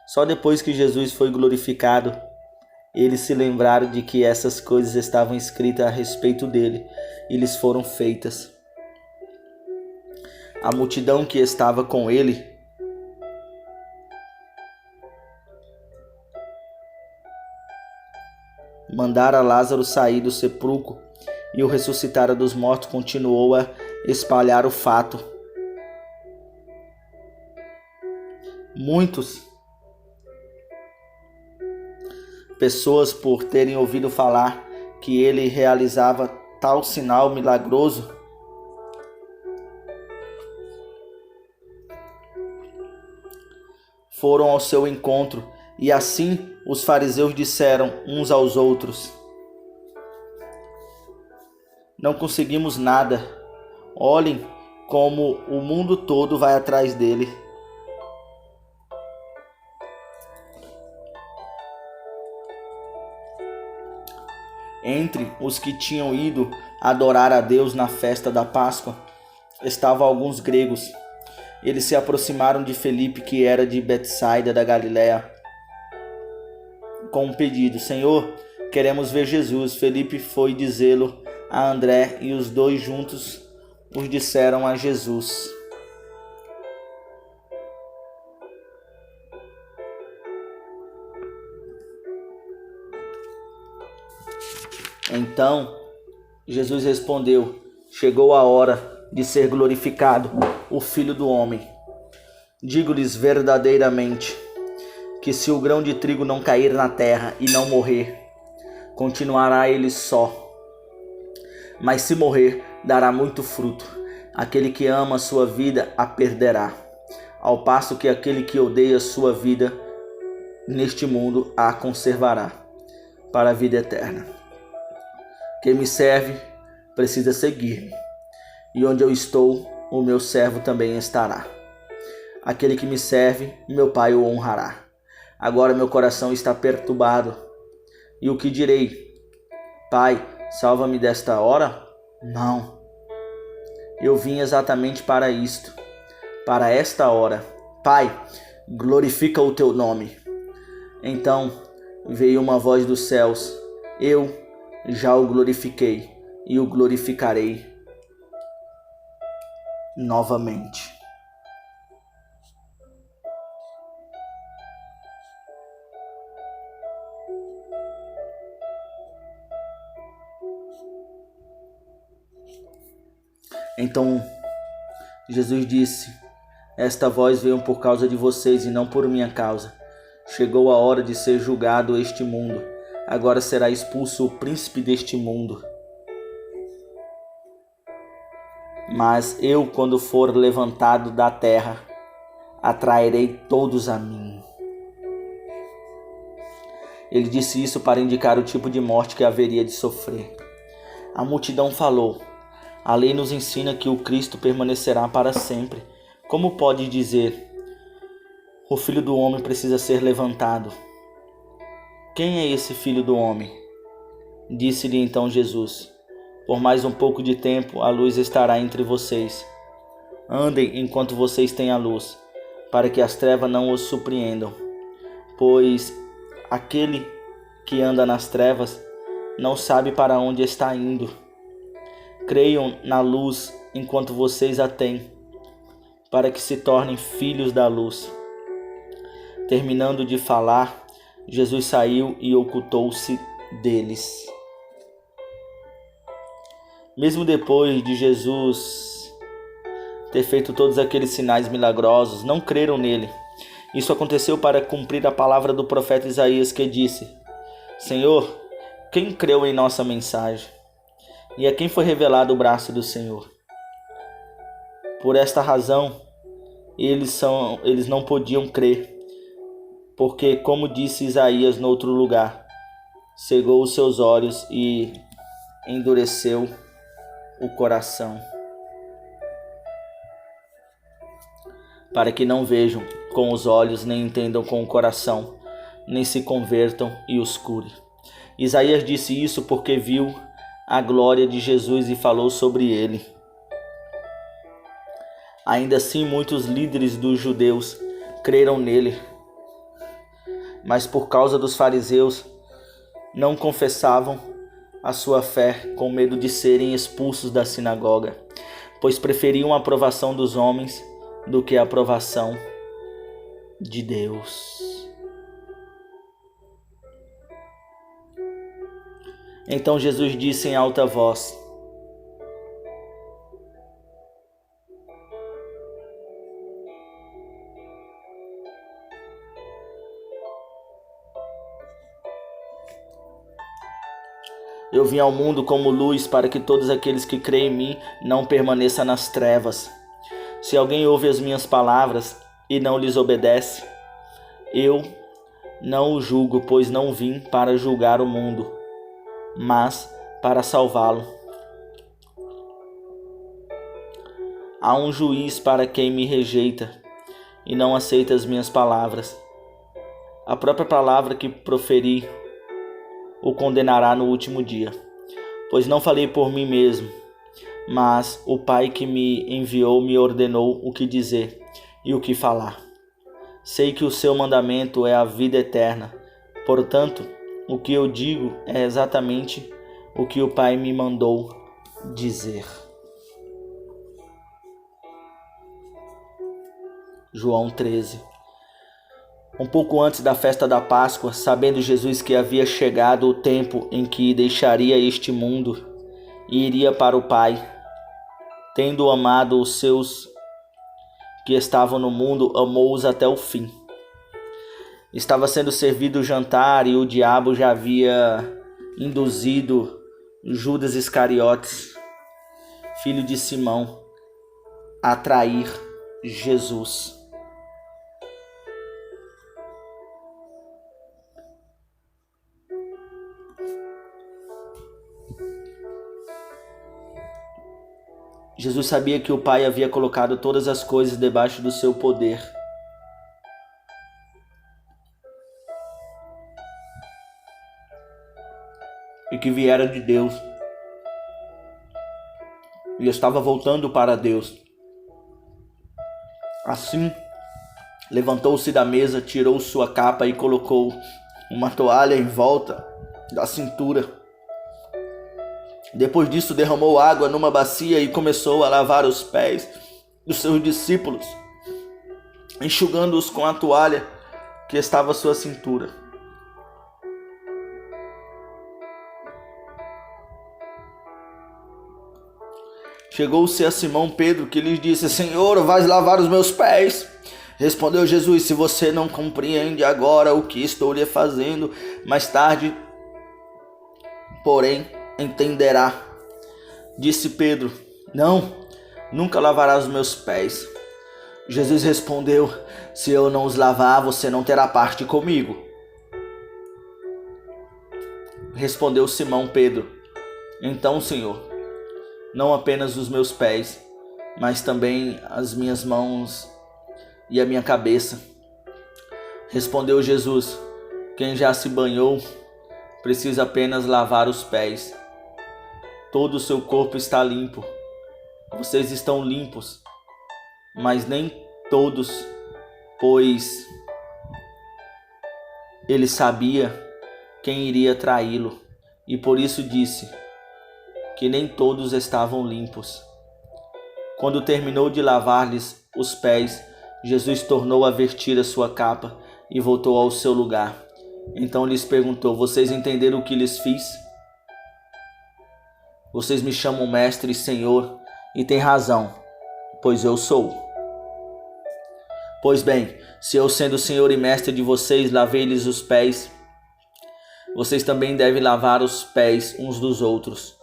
Só depois que Jesus foi glorificado, eles se lembraram de que essas coisas estavam escritas a respeito dele e lhes foram feitas. A multidão que estava com ele mandara Lázaro sair do sepulcro e o ressuscitara dos mortos continuou a espalhar o fato. Muitas pessoas, por terem ouvido falar que ele realizava tal sinal milagroso, foram ao seu encontro, e assim os fariseus disseram uns aos outros: não conseguimos nada. Olhem como o mundo todo vai atrás dele. Entre os que tinham ido adorar a Deus na festa da Páscoa, estavam alguns gregos. Eles se aproximaram de Felipe, que era de Betsaida da Galiléia, com um pedido: Senhor, queremos ver Jesus. Felipe foi dizê-lo a André, e os dois juntos os disseram a Jesus. Então Jesus respondeu: chegou a hora de ser glorificado o Filho do Homem. Digo-lhes verdadeiramente que se o grão de trigo não cair na terra e não morrer, continuará ele só. Mas se morrer, dará muito fruto. Aquele que ama a sua vida a perderá, ao passo que aquele que odeia a sua vida neste mundo a conservará para a vida eterna. Quem me serve precisa seguir-me, e onde eu estou, o meu servo também estará. Aquele que me serve, meu Pai o honrará. Agora meu coração está perturbado, e o que direi? Pai, Salva-me desta hora? Não. Eu vim exatamente para isto, para esta hora. Pai, glorifica o teu nome. Então veio uma voz dos céus. Eu já o glorifiquei e o glorificarei novamente. Então Jesus disse: esta voz veio por causa de vocês e não por minha causa. Chegou a hora de ser julgado este mundo. Agora será expulso o príncipe deste mundo. Mas eu, quando for levantado da terra, atrairei todos a mim. Ele disse isso para indicar o tipo de morte que haveria de sofrer. A multidão falou: a lei nos ensina que o Cristo permanecerá para sempre. Como pode dizer: o Filho do Homem precisa ser levantado? Quem é esse Filho do Homem? Disse-lhe então Jesus: por mais um pouco de tempo a luz estará entre vocês. Andem enquanto vocês têm a luz, para que as trevas não os surpreendam. Pois aquele que anda nas trevas não sabe para onde está indo. Creiam na luz enquanto vocês a têm, para que se tornem filhos da luz. Terminando de falar, Jesus saiu e ocultou-se deles. Mesmo depois de Jesus ter feito todos aqueles sinais milagrosos, não creram nele. Isso aconteceu para cumprir a palavra do profeta Isaías, que disse: Senhor, quem creu em nossa mensagem? E a quem foi revelado o braço do Senhor? Por esta razão, eles não podiam crer, porque, como disse Isaías no outro lugar, cegou os seus olhos e endureceu o coração, para que não vejam com os olhos, nem entendam com o coração, nem se convertam e os cure. Isaías disse isso porque viu a glória de Jesus e falou sobre ele. Ainda assim, muitos líderes dos judeus creram nele, mas por causa dos fariseus não confessavam a sua fé, com medo de serem expulsos da sinagoga, pois preferiam a aprovação dos homens do que a aprovação de Deus. Então Jesus disse em alta voz: eu vim ao mundo como luz, para que todos aqueles que creem em mim não permaneçam nas trevas. Se alguém ouve as minhas palavras e não lhes obedece, eu não o julgo, pois não vim para julgar o mundo, mas para salvá-lo. Há um juiz para quem me rejeita e não aceita as minhas palavras. A própria palavra que proferi o condenará no último dia, pois não falei por mim mesmo, mas o Pai que me enviou me ordenou o que dizer e o que falar. Sei que o seu mandamento é a vida eterna, portanto, o que eu digo é exatamente o que o Pai me mandou dizer. João 13. Um pouco antes da festa da Páscoa, sabendo Jesus que havia chegado o tempo em que deixaria este mundo e iria para o Pai, tendo amado os seus que estavam no mundo, amou-os até o fim. Estava sendo servido o jantar e o diabo já havia induzido Judas Iscariotes, filho de Simão, a trair Jesus. Jesus sabia que o Pai havia colocado todas as coisas debaixo do seu poder. E que viera de Deus e estava voltando para Deus. Assim, levantou-se da mesa, tirou sua capa e colocou uma toalha em volta da cintura. Depois disso, derramou água numa bacia e começou a lavar os pés dos seus discípulos, enxugando-os com a toalha que estava à sua cintura. Chegou-se a Simão Pedro, que lhes disse: Senhor, vais lavar os meus pés? Respondeu Jesus: se você não compreende agora o que estou lhe fazendo, mais tarde, porém, entenderá. Disse Pedro: não, nunca lavarás os meus pés. Jesus respondeu: se eu não os lavar, você não terá parte comigo. Respondeu Simão Pedro: então, Senhor, não apenas os meus pés, mas também as minhas mãos e a minha cabeça. Respondeu Jesus: quem já se banhou precisa apenas lavar os pés. Todo o seu corpo está limpo. Vocês estão limpos, mas nem todos, pois ele sabia quem iria traí-lo, e por isso disse que nem todos estavam limpos. Quando terminou de lavar-lhes os pés, Jesus tornou a vestir a sua capa e voltou ao seu lugar. Então lhes perguntou: vocês entenderam o que lhes fiz? Vocês me chamam mestre e senhor, e têm razão, pois eu sou. Pois bem, se eu, sendo senhor e mestre de vocês, lavei-lhes os pés, vocês também devem lavar os pés uns dos outros.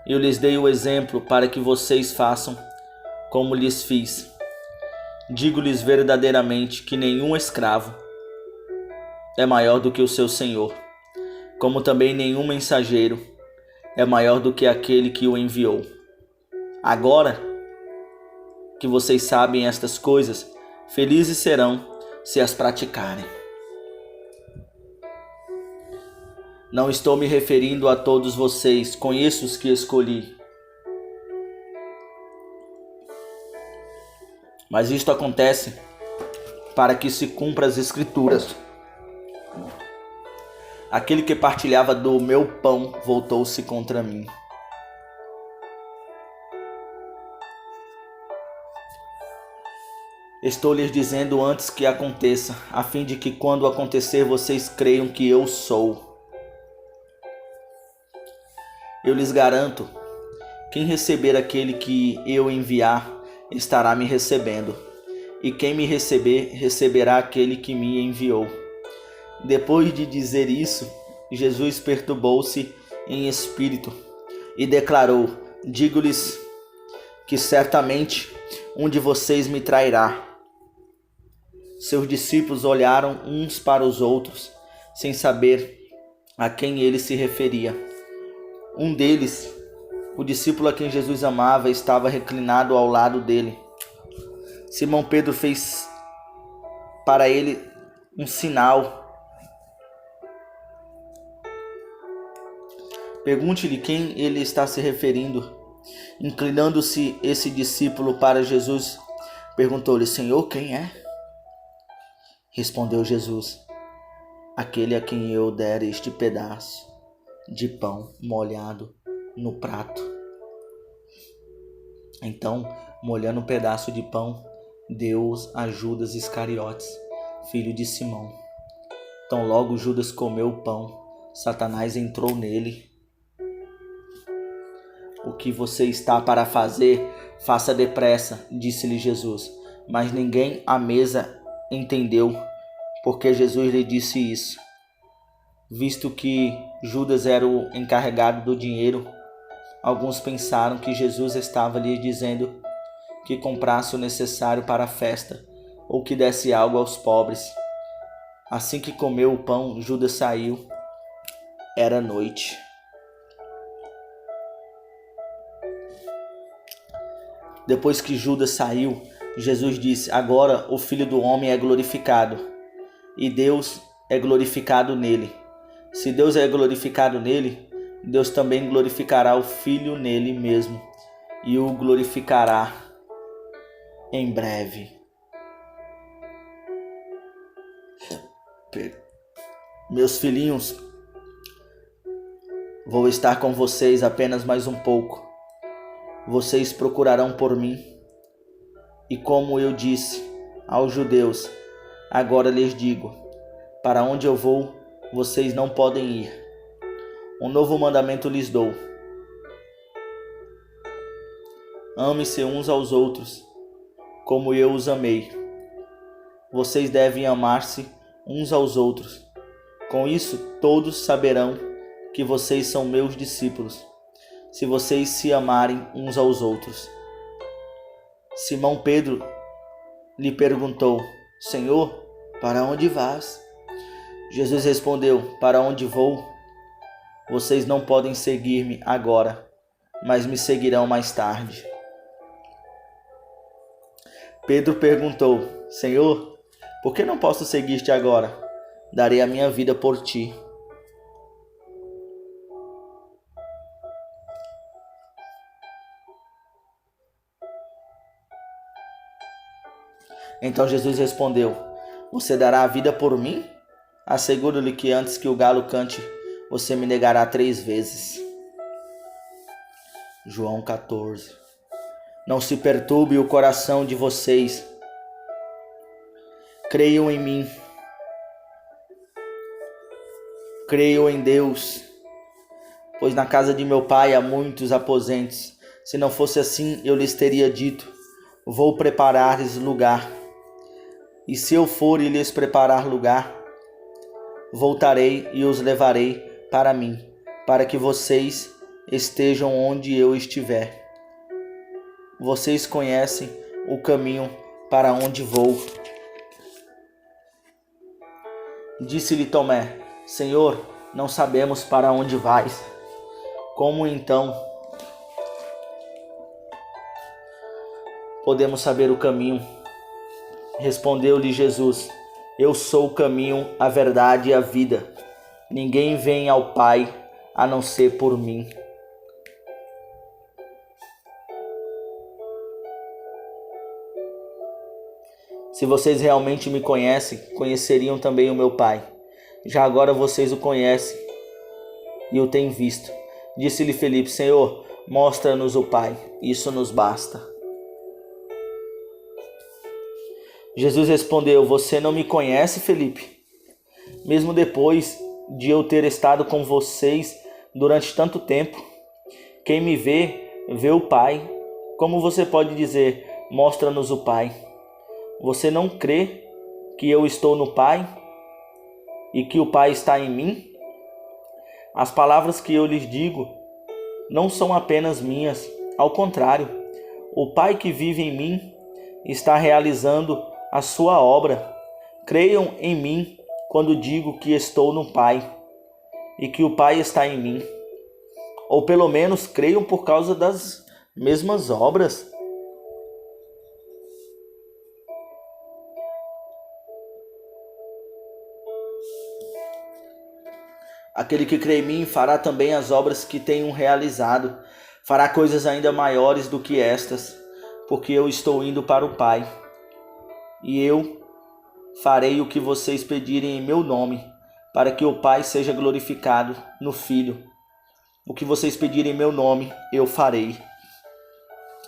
Eu lhes dei o exemplo para que vocês façam como lhes fiz. Digo-lhes verdadeiramente que nenhum escravo é maior do que o seu senhor, como também nenhum mensageiro é maior do que aquele que o enviou. Agora que vocês sabem estas coisas, felizes serão se as praticarem. Não estou me referindo a todos vocês, conheço os que escolhi. Mas isto acontece para que se cumpra as Escrituras. Aquele que partilhava do meu pão voltou-se contra mim. Estou lhes dizendo antes que aconteça, a fim de que quando acontecer vocês creiam que eu sou. Eu lhes garanto, quem receber aquele que eu enviar, estará me recebendo, e quem me receber, receberá aquele que me enviou. Depois de dizer isso, Jesus perturbou-se em espírito e declarou: digo-lhes que certamente um de vocês me trairá. Seus discípulos olharam uns para os outros, sem saber a quem ele se referia. Um deles, o discípulo a quem Jesus amava, estava reclinado ao lado dele. Simão Pedro fez para ele um sinal. Pergunte-lhe quem ele está se referindo. Inclinando-se esse discípulo para Jesus, perguntou-lhe: Senhor, quem é? Respondeu Jesus: aquele a quem eu der este pedaço de pão molhado no prato. Então, molhando um pedaço de pão, deu-os a Judas Iscariotes, filho de Simão. Então logo Judas comeu o pão, Satanás entrou nele. O que você está para fazer, faça depressa, disse-lhe Jesus. Mas ninguém à mesa entendeu porque Jesus lhe disse isso. Visto que Judas era o encarregado do dinheiro, alguns pensaram que Jesus estava lhe dizendo que comprasse o necessário para a festa ou que desse algo aos pobres. Assim que comeu o pão, Judas saiu. Era noite. Depois que Judas saiu, Jesus disse: agora o Filho do Homem é glorificado, e Deus é glorificado nele. Se Deus é glorificado nele, Deus também glorificará o Filho nele mesmo, e o glorificará em breve. Meus filhinhos, vou estar com vocês apenas mais um pouco. Vocês procurarão por mim. E como eu disse aos judeus, agora lhes digo: para onde eu vou, vocês não podem ir. Um novo mandamento lhes dou: ame-se uns aos outros, como eu os amei. Vocês devem amar-se uns aos outros. Com isso, todos saberão que vocês são meus discípulos, se vocês se amarem uns aos outros. Simão Pedro lhe perguntou: Senhor, para onde vás? Jesus respondeu: para onde vou? Vocês não podem seguir-me agora, mas me seguirão mais tarde. Pedro perguntou: Senhor, por que não posso seguir-te agora? Darei a minha vida por ti. Então Jesus respondeu: você dará a vida por mim? Asseguro-lhe que antes que o galo cante, você me negará 3 vezes. João 14. Não se perturbe o coração de vocês. Creiam em mim. Creiam em Deus. Pois na casa de meu pai há muitos aposentos. Se não fosse assim, eu lhes teria dito: vou preparar-lhes lugar. E se eu for e lhes preparar lugar, voltarei e os levarei para mim, para que vocês estejam onde eu estiver. Vocês conhecem o caminho para onde vou. Disse-lhe Tomé: Senhor, não sabemos para onde vais. Como então podemos saber o caminho? Respondeu-lhe Jesus: eu sou o caminho, a verdade e a vida. Ninguém vem ao Pai a não ser por mim. Se vocês realmente me conhecem, conheceriam também o meu Pai. Já agora vocês o conhecem e o têm visto. Disse-lhe Felipe: Senhor, mostra-nos o Pai, isso nos basta. Jesus respondeu: você não me conhece, Felipe? Mesmo depois de eu ter estado com vocês durante tanto tempo, quem me vê, vê o Pai. Como você pode dizer: mostra-nos o Pai? Você não crê que eu estou no Pai e que o Pai está em mim? As palavras que eu lhes digo não são apenas minhas, ao contrário, o Pai que vive em mim está realizando a sua obra. Creiam em mim quando digo que estou no Pai e que o Pai está em mim. Ou pelo menos creiam por causa das mesmas obras. Aquele que crê em mim fará também as obras que tenho realizado. Fará coisas ainda maiores do que estas, porque eu estou indo para o Pai. E eu farei o que vocês pedirem em meu nome, para que o Pai seja glorificado no Filho. O que vocês pedirem em meu nome, eu farei.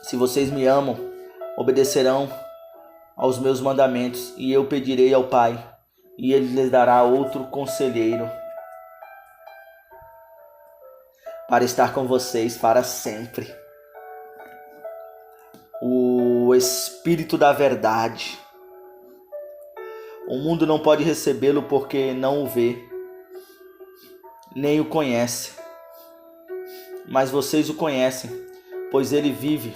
Se vocês me amam, obedecerão aos meus mandamentos, e eu pedirei ao Pai, e ele lhes dará outro conselheiro, para estar com vocês para sempre. O Espírito da Verdade. O mundo não pode recebê-lo porque não o vê, nem o conhece. Mas vocês o conhecem, pois ele vive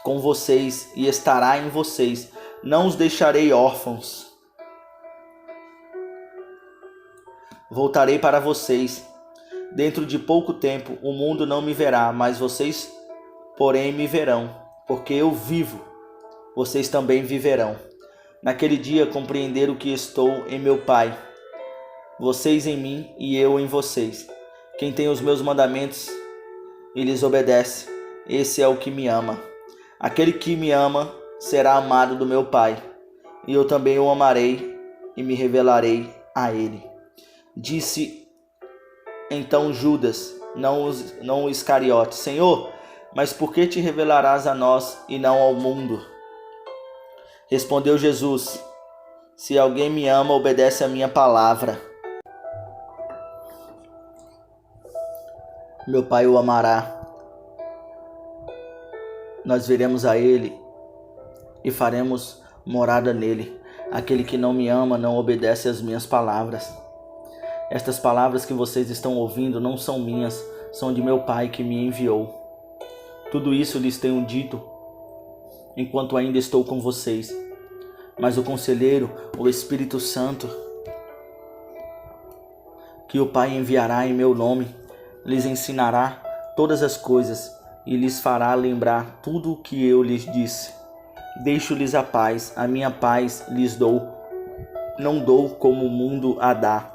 com vocês e estará em vocês. Não os deixarei órfãos. Voltarei para vocês. Dentro de pouco tempo o mundo não me verá, mas vocês, porém, me verão, porque eu vivo. Vocês também viverão. Naquele dia compreenderam que estou em meu Pai, vocês em mim e eu em vocês. Quem tem os meus mandamentos e lhes obedece, esse é o que me ama. Aquele que me ama será amado do meu Pai, e eu também o amarei e me revelarei a ele. Disse então Judas, não o Iscariote: Senhor, mas por que te revelarás a nós e não ao mundo? Respondeu Jesus: Se alguém me ama, obedece a minha palavra. Meu Pai o amará. Nós viremos a ele e faremos morada nele. Aquele que não me ama não obedece às minhas palavras. Estas palavras que vocês estão ouvindo não são minhas, são de meu Pai que me enviou. Tudo isso lhes tenho dito enquanto ainda estou com vocês. Mas o Conselheiro, o Espírito Santo, que o Pai enviará em meu nome, lhes ensinará todas as coisas e lhes fará lembrar tudo o que eu lhes disse. Deixo-lhes a paz, a minha paz lhes dou. Não dou como o mundo a dá.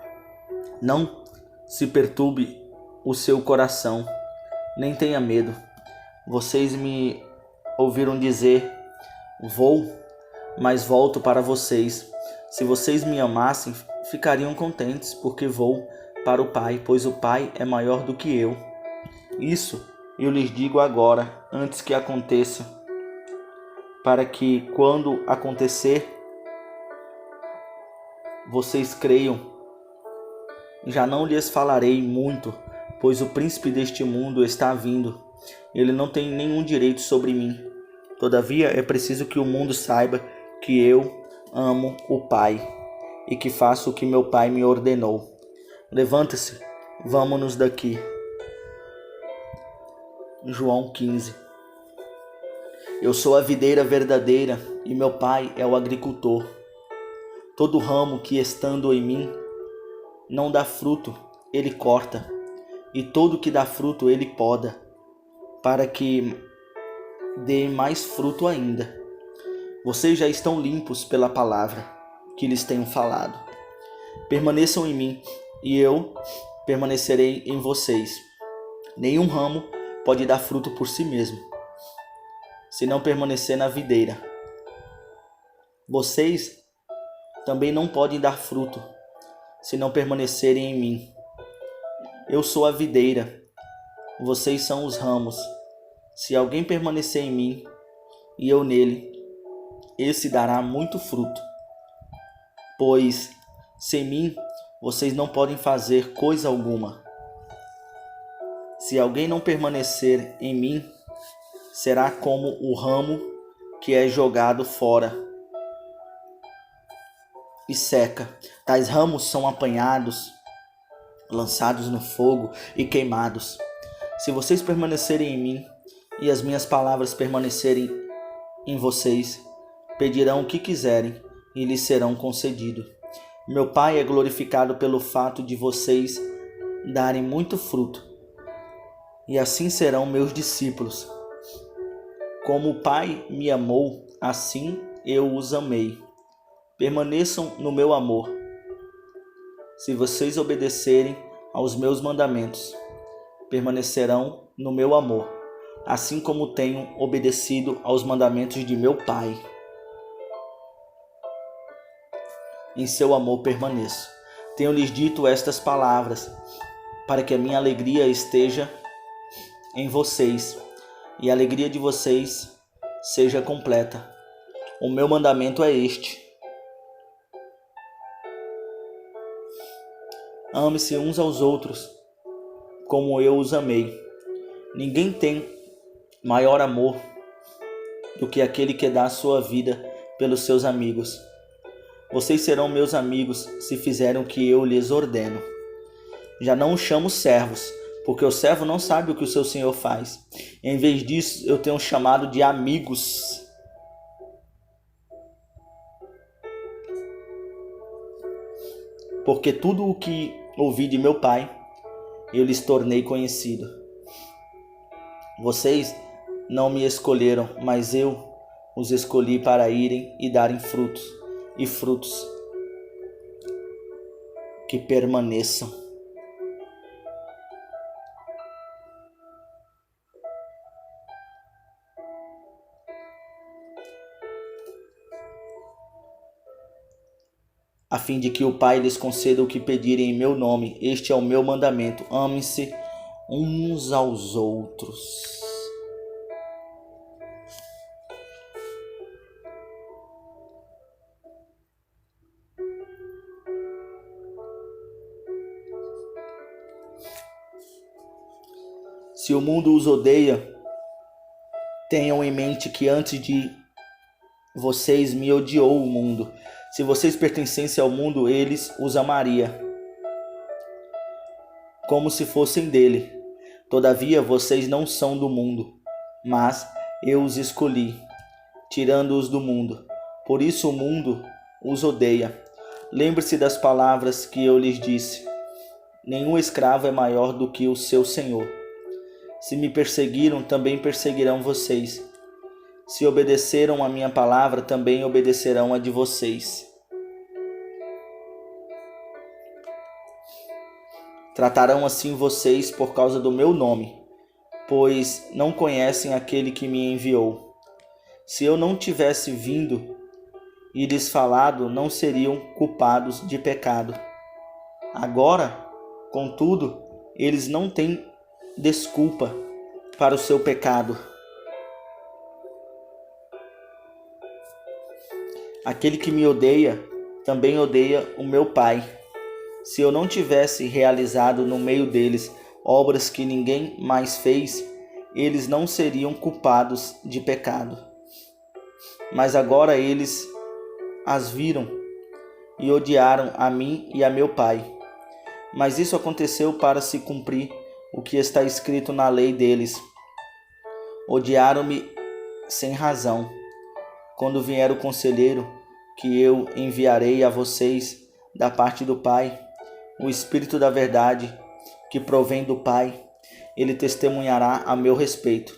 Não se perturbe o seu coração, nem tenha medo. Vocês me ouviram dizer: vou, mas volto para vocês. Se vocês me amassem, ficariam contentes, porque vou para o Pai, pois o Pai é maior do que eu. Isso eu lhes digo agora, antes que aconteça, para que, quando acontecer, vocês creiam. Já não lhes falarei muito, pois o príncipe deste mundo está vindo. Ele não tem nenhum direito sobre mim. Todavia, é preciso que o mundo saiba que eu amo o Pai e que faço o que meu Pai me ordenou. Levanta-se, vamos-nos daqui. João 15. Eu sou a videira verdadeira e meu Pai é o agricultor. Todo ramo que estando em mim não dá fruto, ele corta, e todo que dá fruto ele poda, para que dê mais fruto ainda. Vocês já estão limpos pela palavra que lhes tenho falado. Permaneçam em mim, e eu permanecerei em vocês. Nenhum ramo pode dar fruto por si mesmo, se não permanecer na videira. Vocês também não podem dar fruto, se não permanecerem em mim. Eu sou a videira, vocês são os ramos. Se alguém permanecer em mim e eu nele, esse dará muito fruto. Pois sem mim vocês não podem fazer coisa alguma. Se alguém não permanecer em mim, será como o ramo que é jogado fora e seca. Tais ramos são apanhados, lançados no fogo e queimados. Se vocês permanecerem em mim e as minhas palavras permanecerem em vocês, pedirão o que quiserem e lhes serão concedido. Meu Pai é glorificado pelo fato de vocês darem muito fruto, e assim serão meus discípulos. Como o Pai me amou, assim eu os amei. Permaneçam no meu amor. Se vocês obedecerem aos meus mandamentos, permanecerão no meu amor, assim como tenho obedecido aos mandamentos de meu Pai. Em seu amor permaneço. Tenho-lhes dito estas palavras, para que a minha alegria esteja em vocês, e a alegria de vocês seja completa. O meu mandamento é este: ame-se uns aos outros, como eu os amei. Ninguém tem maior amor do que aquele que dá a sua vida pelos seus amigos. Vocês serão meus amigos se fizerem o que eu lhes ordeno. Já não os chamo servos, porque o servo não sabe o que o seu senhor faz. Em vez disso, eu tenho chamado de amigos. Porque tudo o que ouvi de meu Pai, eu lhes tornei conhecido. Vocês não me escolheram, mas eu os escolhi para irem e darem frutos, e frutos que permaneçam. a fim de que o Pai lhes conceda o que pedirem em meu nome. Este é o meu mandamento: amem-se uns aos outros. Se o mundo os odeia, tenham em mente que antes de vocês me odiou o mundo. Se vocês pertencessem ao mundo, eles os amaria, como se fossem dele. Todavia, vocês não são do mundo, mas eu os escolhi, tirando-os do mundo. Por isso o mundo os odeia. Lembre-se das palavras que eu lhes disse: nenhum escravo é maior do que o seu senhor. Se me perseguiram, também perseguirão vocês. Se obedeceram a minha palavra, também obedecerão a de vocês. Tratarão assim vocês por causa do meu nome, pois não conhecem aquele que me enviou. Se eu não tivesse vindo e lhes falado, não seriam culpados de pecado. Agora, contudo, eles não têm desculpa para o seu pecado. Aquele que me odeia, também odeia o meu Pai. Se eu não tivesse realizado no meio deles obras que ninguém mais fez, eles não seriam culpados de pecado. Mas agora eles as viram e odiaram a mim e a meu Pai. Mas isso aconteceu para se cumprir o que está escrito na lei deles. Odiaram-me sem razão. Quando vier o conselheiro, que eu enviarei a vocês da parte do Pai, o Espírito da verdade, que provém do Pai, ele testemunhará a meu respeito,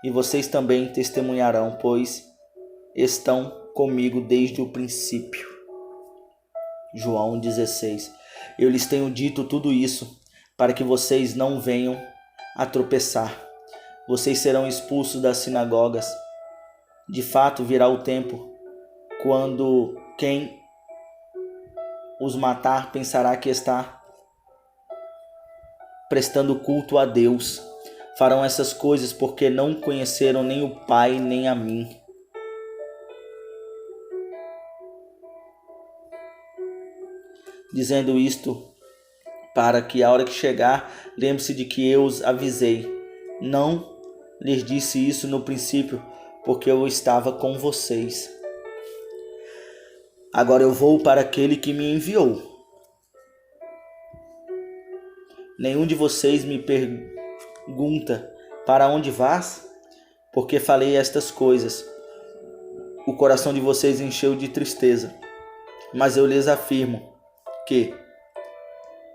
e vocês também testemunharão, pois estão comigo desde o princípio. João 16. Eu lhes tenho dito tudo isso, para que vocês não venham a tropeçar. Vocês serão expulsos das sinagogas. De fato, virá o tempo quando quem os matar pensará que está prestando culto a Deus. Farão essas coisas porque não conheceram nem o Pai nem a mim. Dizendo isto, para que a hora que chegar, lembre-se de que eu os avisei. Não lhes disse isso no princípio, porque eu estava com vocês. Agora eu vou para aquele que me enviou. Nenhum de vocês me pergunta: para onde vás? Porque falei estas coisas. O coração de vocês encheu de tristeza. Mas eu lhes afirmo que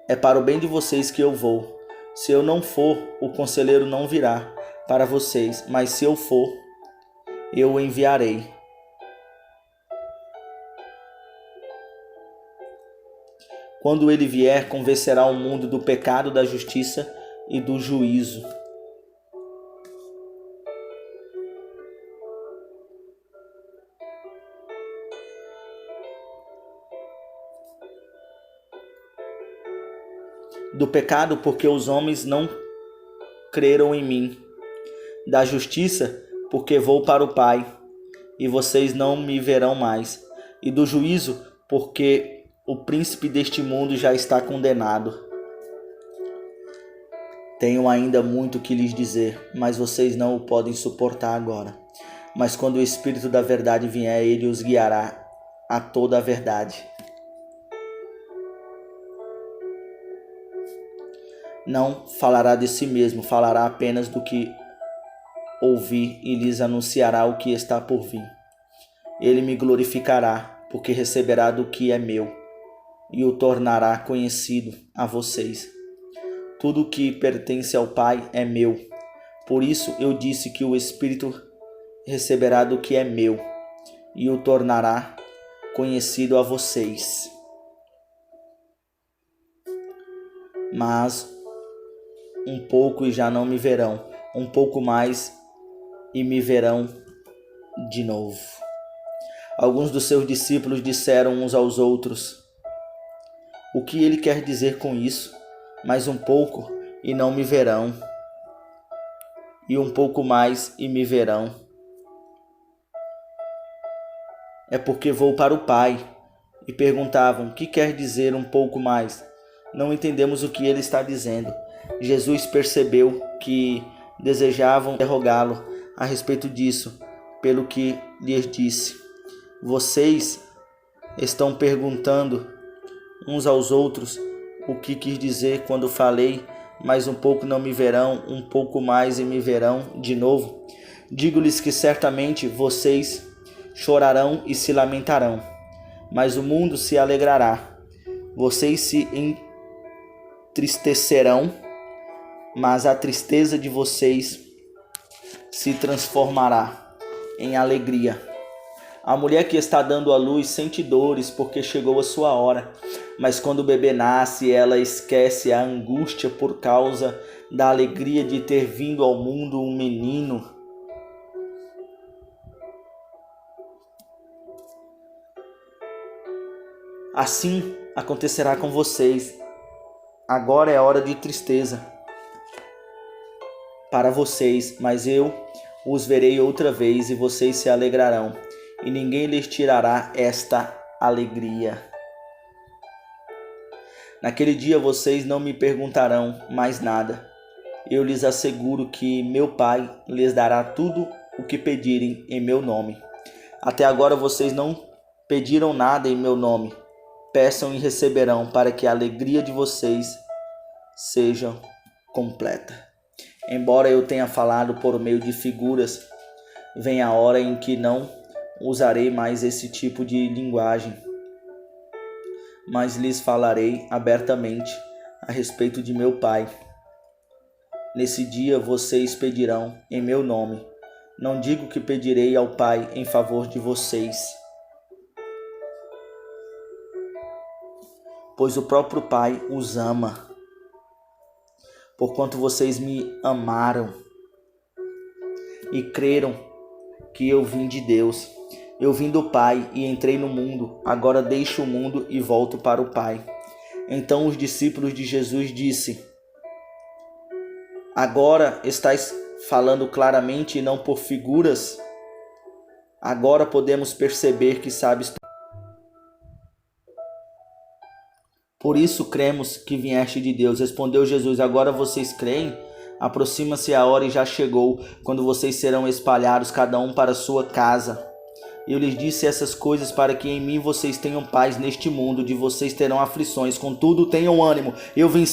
é para o bem de vocês que eu vou. Se eu não for, o conselheiro não virá para vocês, mas se eu for, eu o enviarei. Quando ele vier, convencerá o mundo do pecado, da justiça e do juízo. Do pecado, porque os homens não creram em mim. Da justiça, porque vou para o Pai, e vocês não me verão mais. E do juízo, porque o príncipe deste mundo já está condenado. Tenho ainda muito que lhes dizer, mas vocês não o podem suportar agora. Mas quando o Espírito da verdade vier, ele os guiará a toda a verdade. Não falará de si mesmo, falará apenas do que ouvir e lhes anunciará o que está por vir. Ele me glorificará, porque receberá do que é meu e o tornará conhecido a vocês. Tudo que pertence ao Pai é meu. Por isso eu disse que o Espírito receberá do que é meu e o tornará conhecido a vocês. Mas um pouco e já não me verão, um pouco mais e me verão de novo. Alguns dos seus discípulos disseram uns aos outros: o que ele quer dizer com isso. Mais um pouco e não me verão, e um pouco mais e me verão. É porque vou para o Pai. E perguntavam: o que quer dizer um pouco mais? Não entendemos o que ele está dizendo. Jesus percebeu que desejavam interrogá-lo a respeito disso, pelo que lhes disse: vocês estão perguntando uns aos outros o que quis dizer quando falei, mais um pouco não me verão, um pouco mais e me verão de novo. Digo-lhes que certamente vocês chorarão e se lamentarão, mas o mundo se alegrará. Vocês se entristecerão, mas a tristeza de vocês se transformará em alegria. A mulher que está dando à luz sente dores porque chegou a sua hora, mas quando o bebê nasce, ela esquece a angústia por causa da alegria de ter vindo ao mundo um menino. Assim acontecerá com vocês. Agora é hora de tristeza para vocês, mas eu os verei outra vez e vocês se alegrarão, e ninguém lhes tirará esta alegria. Naquele dia vocês não me perguntarão mais nada. Eu lhes asseguro que meu Pai lhes dará tudo o que pedirem em meu nome. Até agora vocês não pediram nada em meu nome. Peçam e receberão, para que a alegria de vocês seja completa. Embora eu tenha falado por meio de figuras, vem a hora em que não usarei mais esse tipo de linguagem, mas lhes falarei abertamente a respeito de meu Pai. Nesse dia vocês pedirão em meu nome. Não digo que pedirei ao Pai em favor de vocês, pois o próprio Pai os ama, porquanto vocês me amaram e creram que eu vim de Deus. Eu vim do Pai e entrei no mundo, agora deixo o mundo e volto para o Pai. Então os discípulos de Jesus disseram: agora estás falando claramente e não por figuras? Agora podemos perceber que sabes. Por isso cremos que vieste de Deus. Respondeu Jesus: agora vocês creem? Aproxima-se a hora e já chegou, quando vocês serão espalhados, cada um para sua casa. Eu lhes disse essas coisas para que em mim vocês tenham paz. Neste mundo de vocês terão aflições, contudo tenham ânimo, eu venci